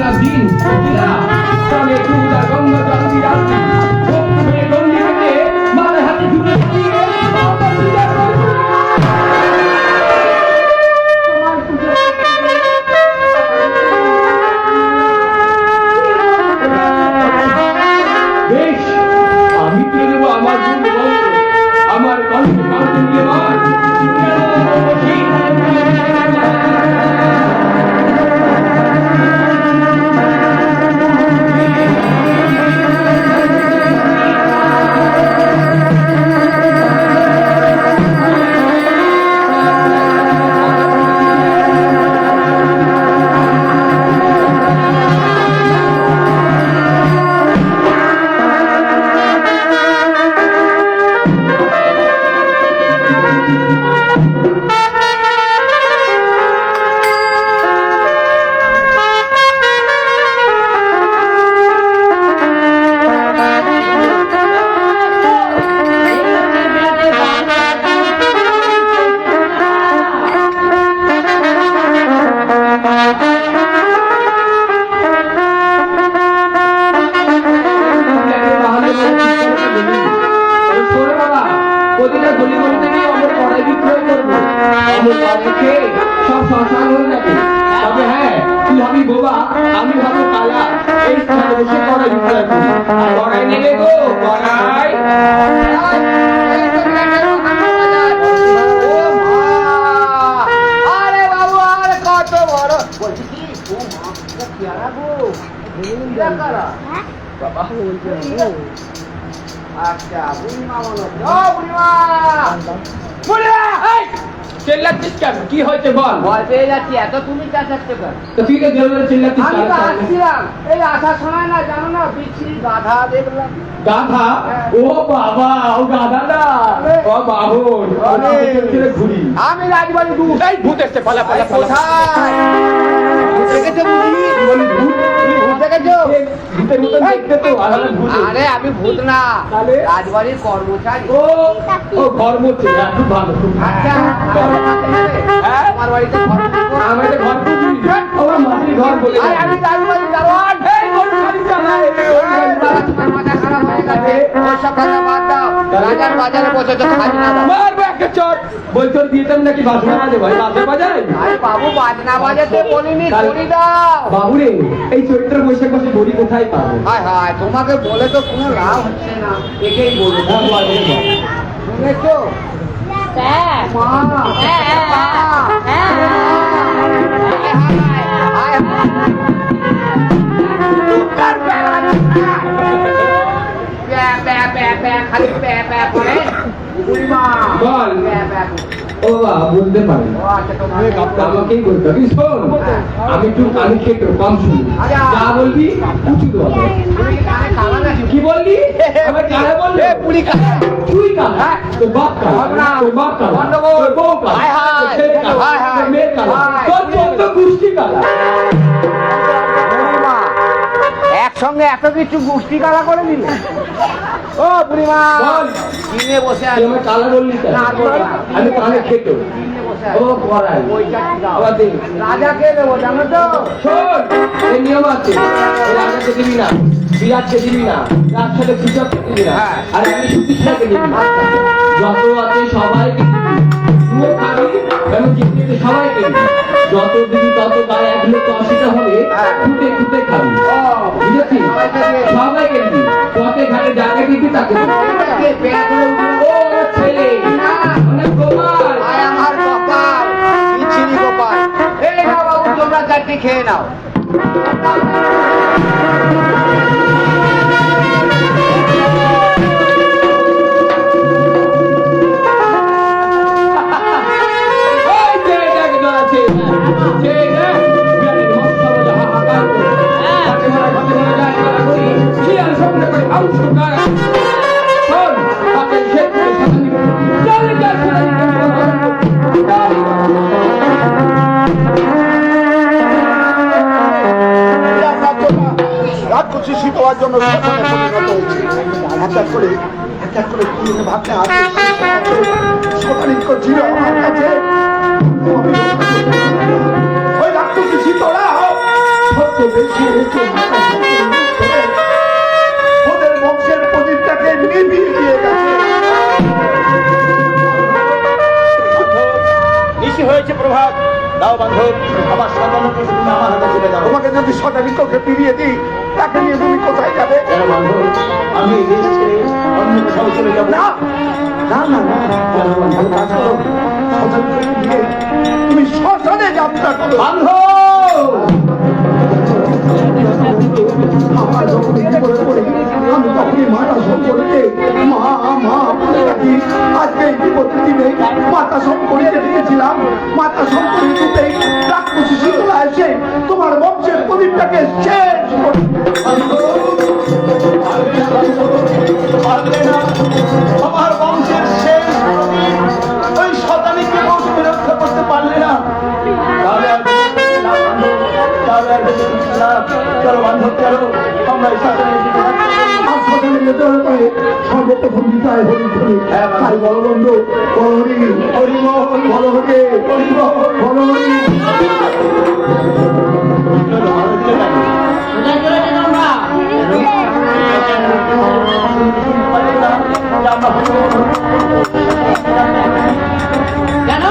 [SPEAKER 6] সারাদিন প্রাণে দুধ আর গঙ্গা জল দিয়ে রাখি ভক্তি গন্ডি থেকে মাথায় হাতে ঢুকে দিয়ে আমার পূজা করবো।
[SPEAKER 7] তোমার পুজো
[SPEAKER 6] বেশ, আমি তুলে দেবো আমার গুণ মন্ত্র, আমার কণ্ঠে কণ্ঠ নিয়ে মান প্রতিটা গলি গলিতে গিয়ে অমর কড়াই বিক্রয় করবো, অমর কড়াই খেয়ে সব সংসার হয়ে যাবে। তবে হ্যাঁ, তুই ভাবি বোবা, আমি ভাবো কালা, এই স্থানে বসে কড়াই বিক্রয় করবো। আর কড়াই নেবে গো, কড়াই।
[SPEAKER 5] আরে বাবু আর কত বড় বলছি কি ও মা পেয়ারা গো কারা বাবা আচ্ছা বুড়িমা বলো ও বুড়িমা বুড়িমা
[SPEAKER 6] এই, চিল্লাচ্ছিস কেন? কি হয়েছে বল?
[SPEAKER 5] ভয় পেয়ে যাচ্ছি এত তুমি চাচাচ্ছ কেন
[SPEAKER 6] তো তুই তো জোরে চিল্লাচ্ছিস
[SPEAKER 5] আমি তো
[SPEAKER 6] কেন?
[SPEAKER 5] আসছিলাম এই আসার সময় না জানো না বিচ্ছিরি গাধা দেখলাম
[SPEAKER 6] গাধা? ও বাবা, ও গাধা না, ও বাহন, ঘুরি।
[SPEAKER 5] আমি রাজবাড়ি দু
[SPEAKER 6] এই ভূত এসছে, পালা পালা পালা।
[SPEAKER 5] কোথায় ভূত দেখেছো বুঝি
[SPEAKER 6] কি বলি ভূত?
[SPEAKER 5] তুমি ভূত দেখেছো
[SPEAKER 6] ভূতের মতন দেখতে তো, আর আমি ভূত।
[SPEAKER 5] আরে আমি ভূত না
[SPEAKER 6] তাহলে?
[SPEAKER 5] রাজবাড়ির কর্মচারী
[SPEAKER 6] ও, ও কর্মচারী, খুব ভালো, খুব ভালো।
[SPEAKER 5] আচ্ছা
[SPEAKER 6] হ্যাঁ?
[SPEAKER 5] আমার বাড়িতে ঘর করবো।
[SPEAKER 6] আমি একটা ঘর খুঁজি, আমার মাটির ঘর বলে
[SPEAKER 5] আরে আমি রাজবাড়ির দারোয়ান।
[SPEAKER 6] এই কর্মচারী চালায়,
[SPEAKER 5] এই, দাদা, তোমার মাথা খারাপ হয়ে গেছে। ওসব কথা বাদ দাও। রাজার বাজারে বসে তো খাজনা দাও।
[SPEAKER 6] মারবো একটা চট। বই তোর দিয়েতাম নাকি বাজনা বাজে, ভাই বাজনা বাজায়?
[SPEAKER 5] আরে বাবু বাজনা বাজাতে বলিনি,
[SPEAKER 6] তাহলে-
[SPEAKER 5] করি দাও।
[SPEAKER 6] বাবুরে, এই চৈত্র বৈশাখ মাসে বড়ি কোথায় পাবো?
[SPEAKER 5] হায় হায়, তোমাকে বলে তো কোনো লাভ হচ্ছে না। একেই বলবো।
[SPEAKER 6] হ্যাঁ, বল, এই বল।
[SPEAKER 5] শুনেছো?
[SPEAKER 7] হ্যাঁ
[SPEAKER 5] মা।
[SPEAKER 7] হ্যাঁ হ্যাঁ হ্যাঁ
[SPEAKER 5] হায় হায়। উত্তর বেলা। প্যা, প্যা, প্যা, প্যা, খালি প্যা, প্যা করে। বুড়িমা।
[SPEAKER 6] বল।
[SPEAKER 5] প্যা, প্যা করে।
[SPEAKER 6] ও বা, বলতে পারে
[SPEAKER 5] ও আচ্ছা, তোমার
[SPEAKER 6] আমাকেই বলতে হবে। শোন, আমি একটু কানে খেতে কম শুনি, যা বলবি উঁচু দেওয়া হবে।
[SPEAKER 5] তুমি কি কানে কালা নাকি?
[SPEAKER 6] কি বললি? আমার কানে বললি?
[SPEAKER 5] পুরি কালা।
[SPEAKER 6] তুই কালা, তোর বাপ কালা, তোর বাপ কালা,
[SPEAKER 5] গন্ডগোল।
[SPEAKER 6] তোর বউ কালা,
[SPEAKER 5] হায় হায়।
[SPEAKER 6] তোর ছেলে কালা,
[SPEAKER 5] হায় হায়।
[SPEAKER 6] তোর মেয়ে কালা,
[SPEAKER 5] হায়।
[SPEAKER 6] তোর চোদ্দ গোষ্ঠী কালা।
[SPEAKER 5] বুড়িমা, একসঙ্গে এত কিছু গোষ্ঠী কালা করে দিলে? ও বুড়িমা,
[SPEAKER 6] বল।
[SPEAKER 5] কিনে বসে
[SPEAKER 6] তুই
[SPEAKER 5] আছি।
[SPEAKER 6] আমার কালা বললি কেন?
[SPEAKER 5] না, বলবো না।
[SPEAKER 6] আমি কানে খেতো।
[SPEAKER 5] কিনে বসে
[SPEAKER 6] ও
[SPEAKER 5] আছি।
[SPEAKER 6] পড়াই।
[SPEAKER 5] ওইটা দাও।
[SPEAKER 6] আবার দে।
[SPEAKER 5] রাজাকে দেবো জানো তো?
[SPEAKER 6] শোন, এই নিয়ম আছে, এই রাজাকে দিবি না, বিরাটকে দিবি না, তার সাথে কৃষককে দিবি না,
[SPEAKER 5] হ্যাঁ।
[SPEAKER 6] আর আমি সুতিষ্ঠাকে দিবি না। যত আছে সবাইকে দিবি, তুইও খাবি, আমি যেতে সবাইকে দিবি। যত দিবি তত গায়ে 1,80,000 হবে,
[SPEAKER 5] হ্যাঁ।
[SPEAKER 6] খুঁটে খুঁটে খাবি।
[SPEAKER 5] ও,
[SPEAKER 6] বুঝেছিস?
[SPEAKER 5] সবাইকে দিয়ে দিবি।
[SPEAKER 6] সবাইকে দিবি, পথে ঘাটে যাকে দিবি তাকে দিবি।
[SPEAKER 5] কে পেয়াগুলো
[SPEAKER 6] ও আমার ছেলে, অনেক গোপাল।
[SPEAKER 5] আয় আমার কপাল, বিচ্ছিরি গোপাল। এই নাও বাবু, তোমরা চারটি খেয়ে নাও।
[SPEAKER 6] ওই যে দেখ জড়াচ্ছে, যে দেখ, বিরাটের মস্ত বড় হাহাকার করে। ঘাটে মারা যায় খেলা করি, শিয়াল স্বপ্ন করে আউশ গায়। শোন, তাকে শেষ করে সাথে দিব। চলে যা, চলে যা,
[SPEAKER 3] রাজকোষী শীত হওয়ার জন্য শ্মশানে পরিণত হয়েছে। এক এক করে কি ভাবতে আছে শতানিক ছিল আমার কাছে। ওই রাক্ষসী শীতলা সত্য বেশি
[SPEAKER 1] হয়েছে প্রভাত, দাও বান্ধব আমার সন্তানকে তুমি আমার হাতে তুলে দাও।
[SPEAKER 5] তোমাকে যদি সদানি তোকে ফিরিয়ে দিই, তাকে নিয়ে তুমি কোথায় যাবে?
[SPEAKER 1] কেন বান্ধব, আমি এই দেশ ছেড়ে অন্য কোথাও চলে যাবো
[SPEAKER 5] না না না না,
[SPEAKER 1] কেন বান্ধব?
[SPEAKER 5] কাজ করো, সদানিকে দিয়ে তুমি শ্মশানে যাত্রা করো।
[SPEAKER 1] বান্ধব
[SPEAKER 3] আমার যখন বিপদে পড়ি, আমি তখনই মাতা শঙ্করকে মা মা বলে ডাকি। আজকে এই বিপদের দিনে মাতা শঙ্করীকে ডেকেছিলাম। মাতা শঙ্করী দুটেই রাক্ষসী শীতলা এসে তোমার বংশের প্রদীপটাকে শেষ করে
[SPEAKER 1] পারলে না আমার বংশের শেষ প্রদীপ ওই শতানীকে বংশকে রক্ষা করতে পারলে না, তাহলে আর না বান্ধব, তাহলে আর না। চলো বান্ধব, চলো আমরা এই শতানীর দিকে যাচ্ছি।
[SPEAKER 3] আর সকালে যেতে হবে সর্বপ্রথম গীতায় হরি ধরি।
[SPEAKER 1] হ্যাঁ,
[SPEAKER 3] তাই বল বন্ধু, বল হরি
[SPEAKER 1] হরিমোহন,
[SPEAKER 3] বল হরি
[SPEAKER 1] হরিমোহন,
[SPEAKER 3] বল হরি।
[SPEAKER 1] চলো ভালো চলে যাবে।
[SPEAKER 2] কোথায় চলেছে তোমরা? কেন?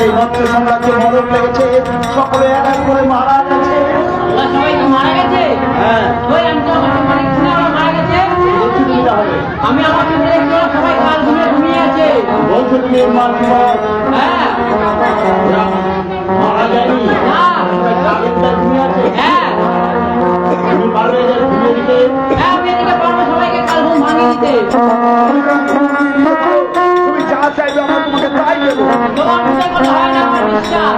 [SPEAKER 1] এই মৎস্য সাম্রাজ্যে মরণ লেগেছে, সকলে এক এক করে মারা গেছে।
[SPEAKER 2] ওরা সবাই কি মারা গেছে?
[SPEAKER 1] হ্যাঁ,
[SPEAKER 2] ওই আমি তো মানে শুনে ওরা মারা গেছে।
[SPEAKER 1] বলছি তুমি তাহলে,
[SPEAKER 2] আমি আমাকে দেখছি ওরা সবাই কাল ঘুমিয়ে আছে।
[SPEAKER 1] বলছো তুমি মা জীবন
[SPEAKER 2] হ্যাঁ
[SPEAKER 1] ওরা মারা যায়নি,
[SPEAKER 2] না
[SPEAKER 1] কালেরটা ঘুমিয়ে আছে।
[SPEAKER 2] হ্যাঁ
[SPEAKER 1] তুমি পারবে এদের ঘুমিয়ে দিতে?
[SPEAKER 2] হ্যাঁ আমি এদিকে পারবো সবাইকে কাল ঘুম ভাঙিয়ে দিতে।
[SPEAKER 5] তুমি যা চাইবে আমরা তোমাকে তাই দেবো।
[SPEAKER 2] তোমার মুখে কথা হয় না আমার বিশ্বাস।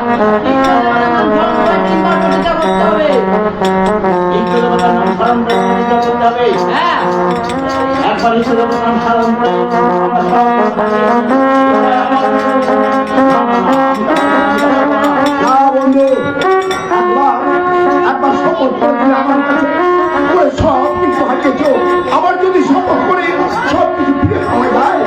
[SPEAKER 2] ঈশ্বরের নাম স্মরণ করে তিনবার প্রতিজ্ঞা করতে হবে।
[SPEAKER 1] ঈশ্বর দেবতার নাম স্মরণ করে প্রতিজ্ঞা করতে হবে।
[SPEAKER 2] হ্যাঁ
[SPEAKER 1] একবার ঈশ্বর দেবতার নাম স্মরণ করে আমরা সব
[SPEAKER 3] না বন্ধু, একবার শপথ করেছিল আমার কাছে, ওই সব কিছু হারিয়েছ। আবার যদি শপথ করে সব কিছু ফিরে পাওয়া যায়,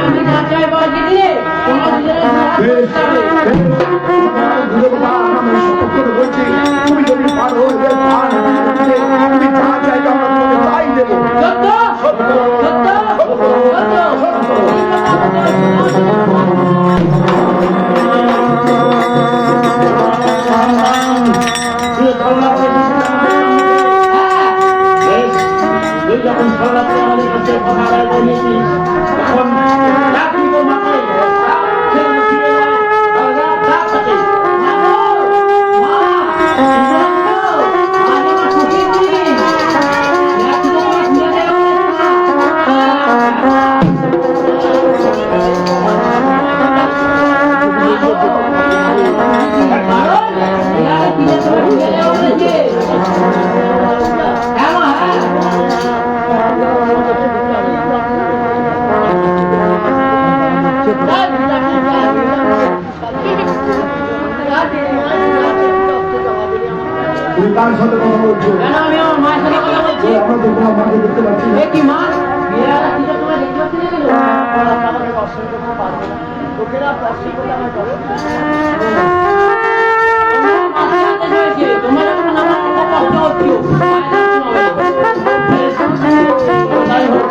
[SPEAKER 2] আমি যা চাই বলছি দিলে তোমরা দুজনে
[SPEAKER 3] বেশ, বেশ, দেবতা, আমি শপথ করে বলছি, তুমি যদি পারো এদের প্রাণ দিতে, তুমি যা চাইবে আমরা তোমাকে তাই দেবো।
[SPEAKER 2] সত্য সত্য সত্য
[SPEAKER 1] তুই যখন সরলাকে আমাদের কাছে কথা বলে নিয়েছিস, তখন রাত্রি তো মাথায়
[SPEAKER 3] তুমি কার সাথে কথা বলছো?
[SPEAKER 2] কেন আমি আমার মায়ের সাথে কথা বলছি?
[SPEAKER 3] আমরা তো তোমার মাকে দেখতে পাচ্ছি না।
[SPEAKER 2] এ কি মা? বিয়েরা কি তোমরা দেখতে পাচ্ছি না কেন?
[SPEAKER 1] আমাকে দর্শন করতে পারবে না, লোকেরা দর্শন করলে আমার দর্শন
[SPEAKER 2] তোমরা মাথায় হাতে রয়েছে। তোমরা যখন আমার কথা কষ্ট করছো,
[SPEAKER 1] তাই হোক।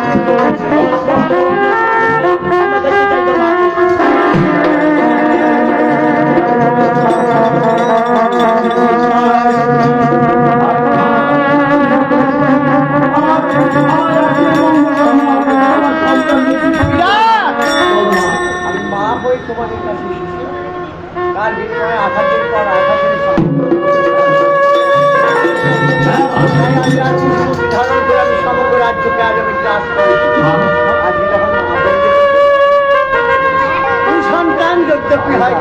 [SPEAKER 1] আমি মা হয়ে তোমাদের কাছে এসেছি। তার বিনিময়ে আঘাতের পর আঘাতের ধারণ করে আমি সমগ্র রাজ্যকে আজ আমি চাষ করেছি। আজকে যখন মা বলতে সন্তান যদ্যপি হয়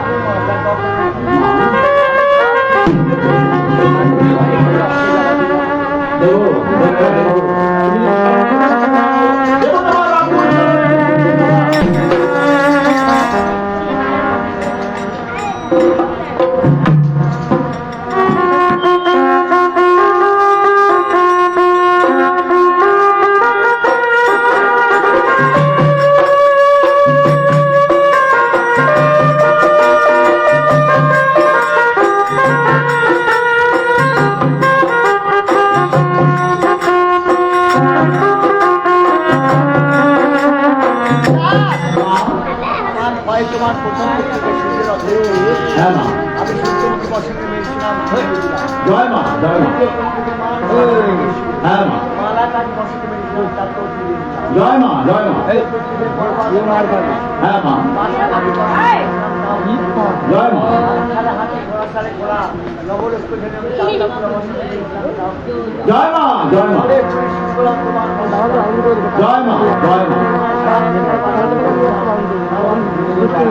[SPEAKER 3] Thank you.
[SPEAKER 6] হ্যাঁ মা
[SPEAKER 1] আমি সত্যি বছরে মেরেছিলাম
[SPEAKER 6] জয় মা জয় মা হ্যাঁ মা
[SPEAKER 1] মালা কাজ বছরে মেরেছিলাম তার তো
[SPEAKER 6] জয় মা জয় মা হ্যাঁ মা জয় মা
[SPEAKER 1] হাতে ঘোড়া সারে ঘোড়া নবরক্ষ ধরে আমি চালটা পুরো বছরে মেরেছিলাম
[SPEAKER 6] জয় মা জয় মা জয় মা জয় মা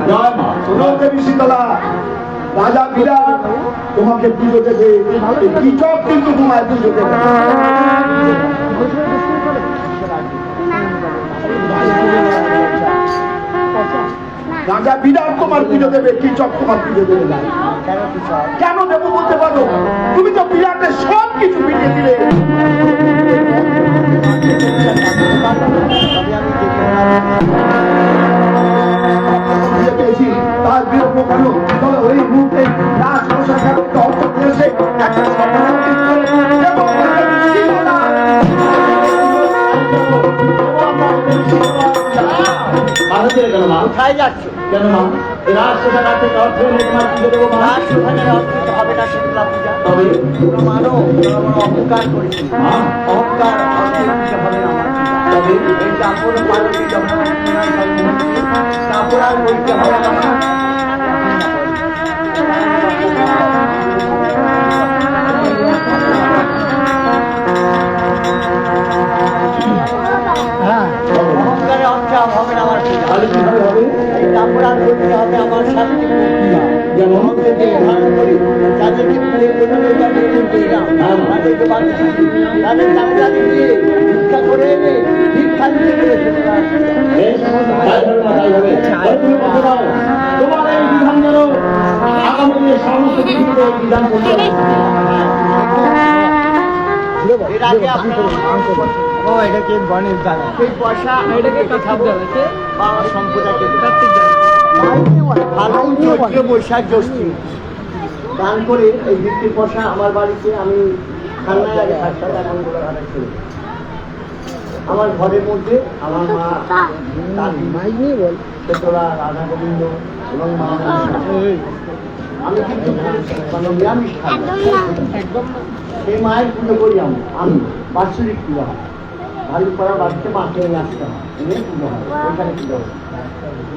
[SPEAKER 6] জয় মা
[SPEAKER 3] শোনো দেবী শীতলা, রাজা বিরাট তোমাকে পুজো দেবে, এই কীচক কিন্তু তোমায় পুজো দেবে। রাজা বিরাট তোমার পুজো দেবে, কীচক তোমার পুজো দেবে না। কেন দেবো বলতে পারো? তুমি তো বিরাটের সব কিছু মিটিয়ে দিলে। তার বিরক্ত কেন? চলো ওই মুহূর্তে রাজপ্রশাসন এসে একটা
[SPEAKER 6] ভারতের কেন মা
[SPEAKER 1] কোথায় যাচ্ছ?
[SPEAKER 6] কেন মা রাজপ্রসাদ আছে অর্থ তোমার পুজো দেবো মা
[SPEAKER 1] রাজপ্রধানের অর্থিত হবে না শীতলা পূজা।
[SPEAKER 6] তবে
[SPEAKER 1] কোনো মানো অহংকার করেছে, অহংকার অর্থের পূজা হবে না আমার পূজা।
[SPEAKER 6] তবে
[SPEAKER 1] এই কাপড় পালনে যখন কাপড় আর বলতে হবে না আমার। অহংকারে অর্থে হবে না আমার পূজা।
[SPEAKER 6] তাহলে কিভাবে হবে
[SPEAKER 1] এই কাপড় আর বলতে হবে আমার সাথে
[SPEAKER 6] যেমন
[SPEAKER 1] অহংকারকে ধারণ করি, যাদেরকে পুড়ে বোঝানো যাবে তাদেরকে বাড়ি তাদের কাছে দিয়ে ভিক্ষা করে এনে ভিক্ষা দিতে পেরেছে।
[SPEAKER 6] বেশ, তাই হবে মা, তাই হবে। তাহলে তুমি বলতে দাও, তোমার এই বিধান যেন আগামী দিনে সমস্ত পৃথিবীতে এই বিধান করতে হবে।
[SPEAKER 1] এর আগে আপনারা ও এটাকে গণেশ দাদা সেই পয়সা এটাকে খাবো বা আমার সম্প্রদায়কে ভালো চৈত্র বৈশাখ জ্যৈষ্ঠী দান করে এই বৃত্তির পয়সা আমার বাড়িতে আমি ঠান্ডায় আগে থাকতাম, এখন গোলাঘাটে ছিল। আমার ঘরের মধ্যে আমার মা তেতলা রাধা গোবিন্দ এবং মা আমি কিন্তু মানে নিরামিষ খাই সেই মায়ের পুজো করি আমি বাৎসরিক পুজো হয় ভালুকপাড়া বাড়িতে মাকে নিয়ে আসতাম এনে পুজো হয় ওইখানে পুজো হয়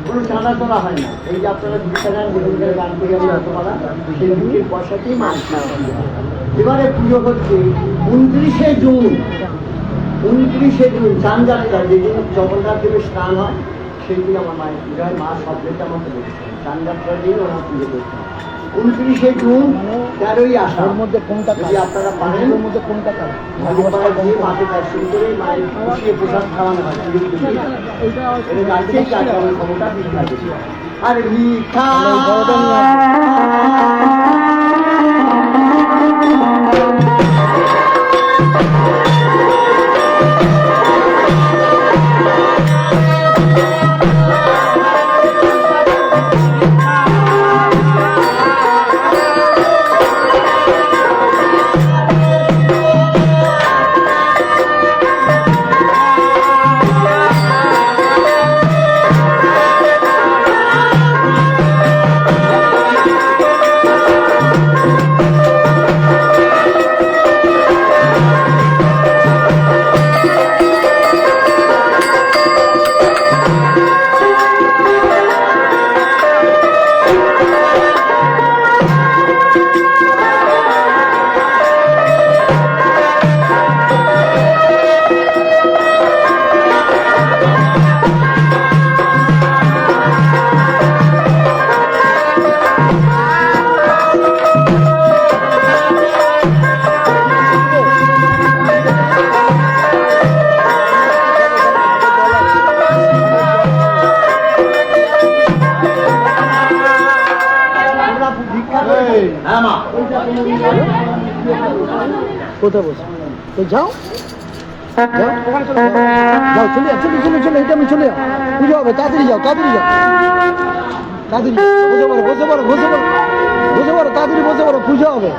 [SPEAKER 1] কোনো চাঁদা তোলা হয় না। এই যে আপনারা ভিক্ষা গান যেখানকার গান থেকে আমি রতপাড়া সেই ভিক্ষের পয়সাতেই মা এবারে পুজো হচ্ছে 29শে জুন 29শে জুন চান যাত্রা যেদিন জগন্নাথ দেবের স্নান হয় সেই দিন আমার মায়ের পুজো হয়। মা সব যেটা আমাকে বলছে চান যাত্রার দিন ওনার পুজো করতে হয় 29শে জুন 13ই আষাঢ় মধ্যে কোনটা যদি আপনারা পারেন ওর মধ্যে কোনটা ভালুকপাড়া গিয়ে মাকে দর্শন করে মায়ের খুশিয়ে প্রসাদ খাওয়ানো হয় এটা গাছেই কাটানোর ক্ষমতা ভিক্ষা দিচ্ছে আর ভিক্ষা
[SPEAKER 6] হ্যাঁ মা
[SPEAKER 3] কোথায় বসে তো যাও যাও যাও চলে যাও চলে এটা আমি চলে যাও পুজো হবে তাড়াতাড়ি যাও তাড়াতাড়ি বসে পড়ো তাড়াতাড়ি বসে পড়ো পুজো হবে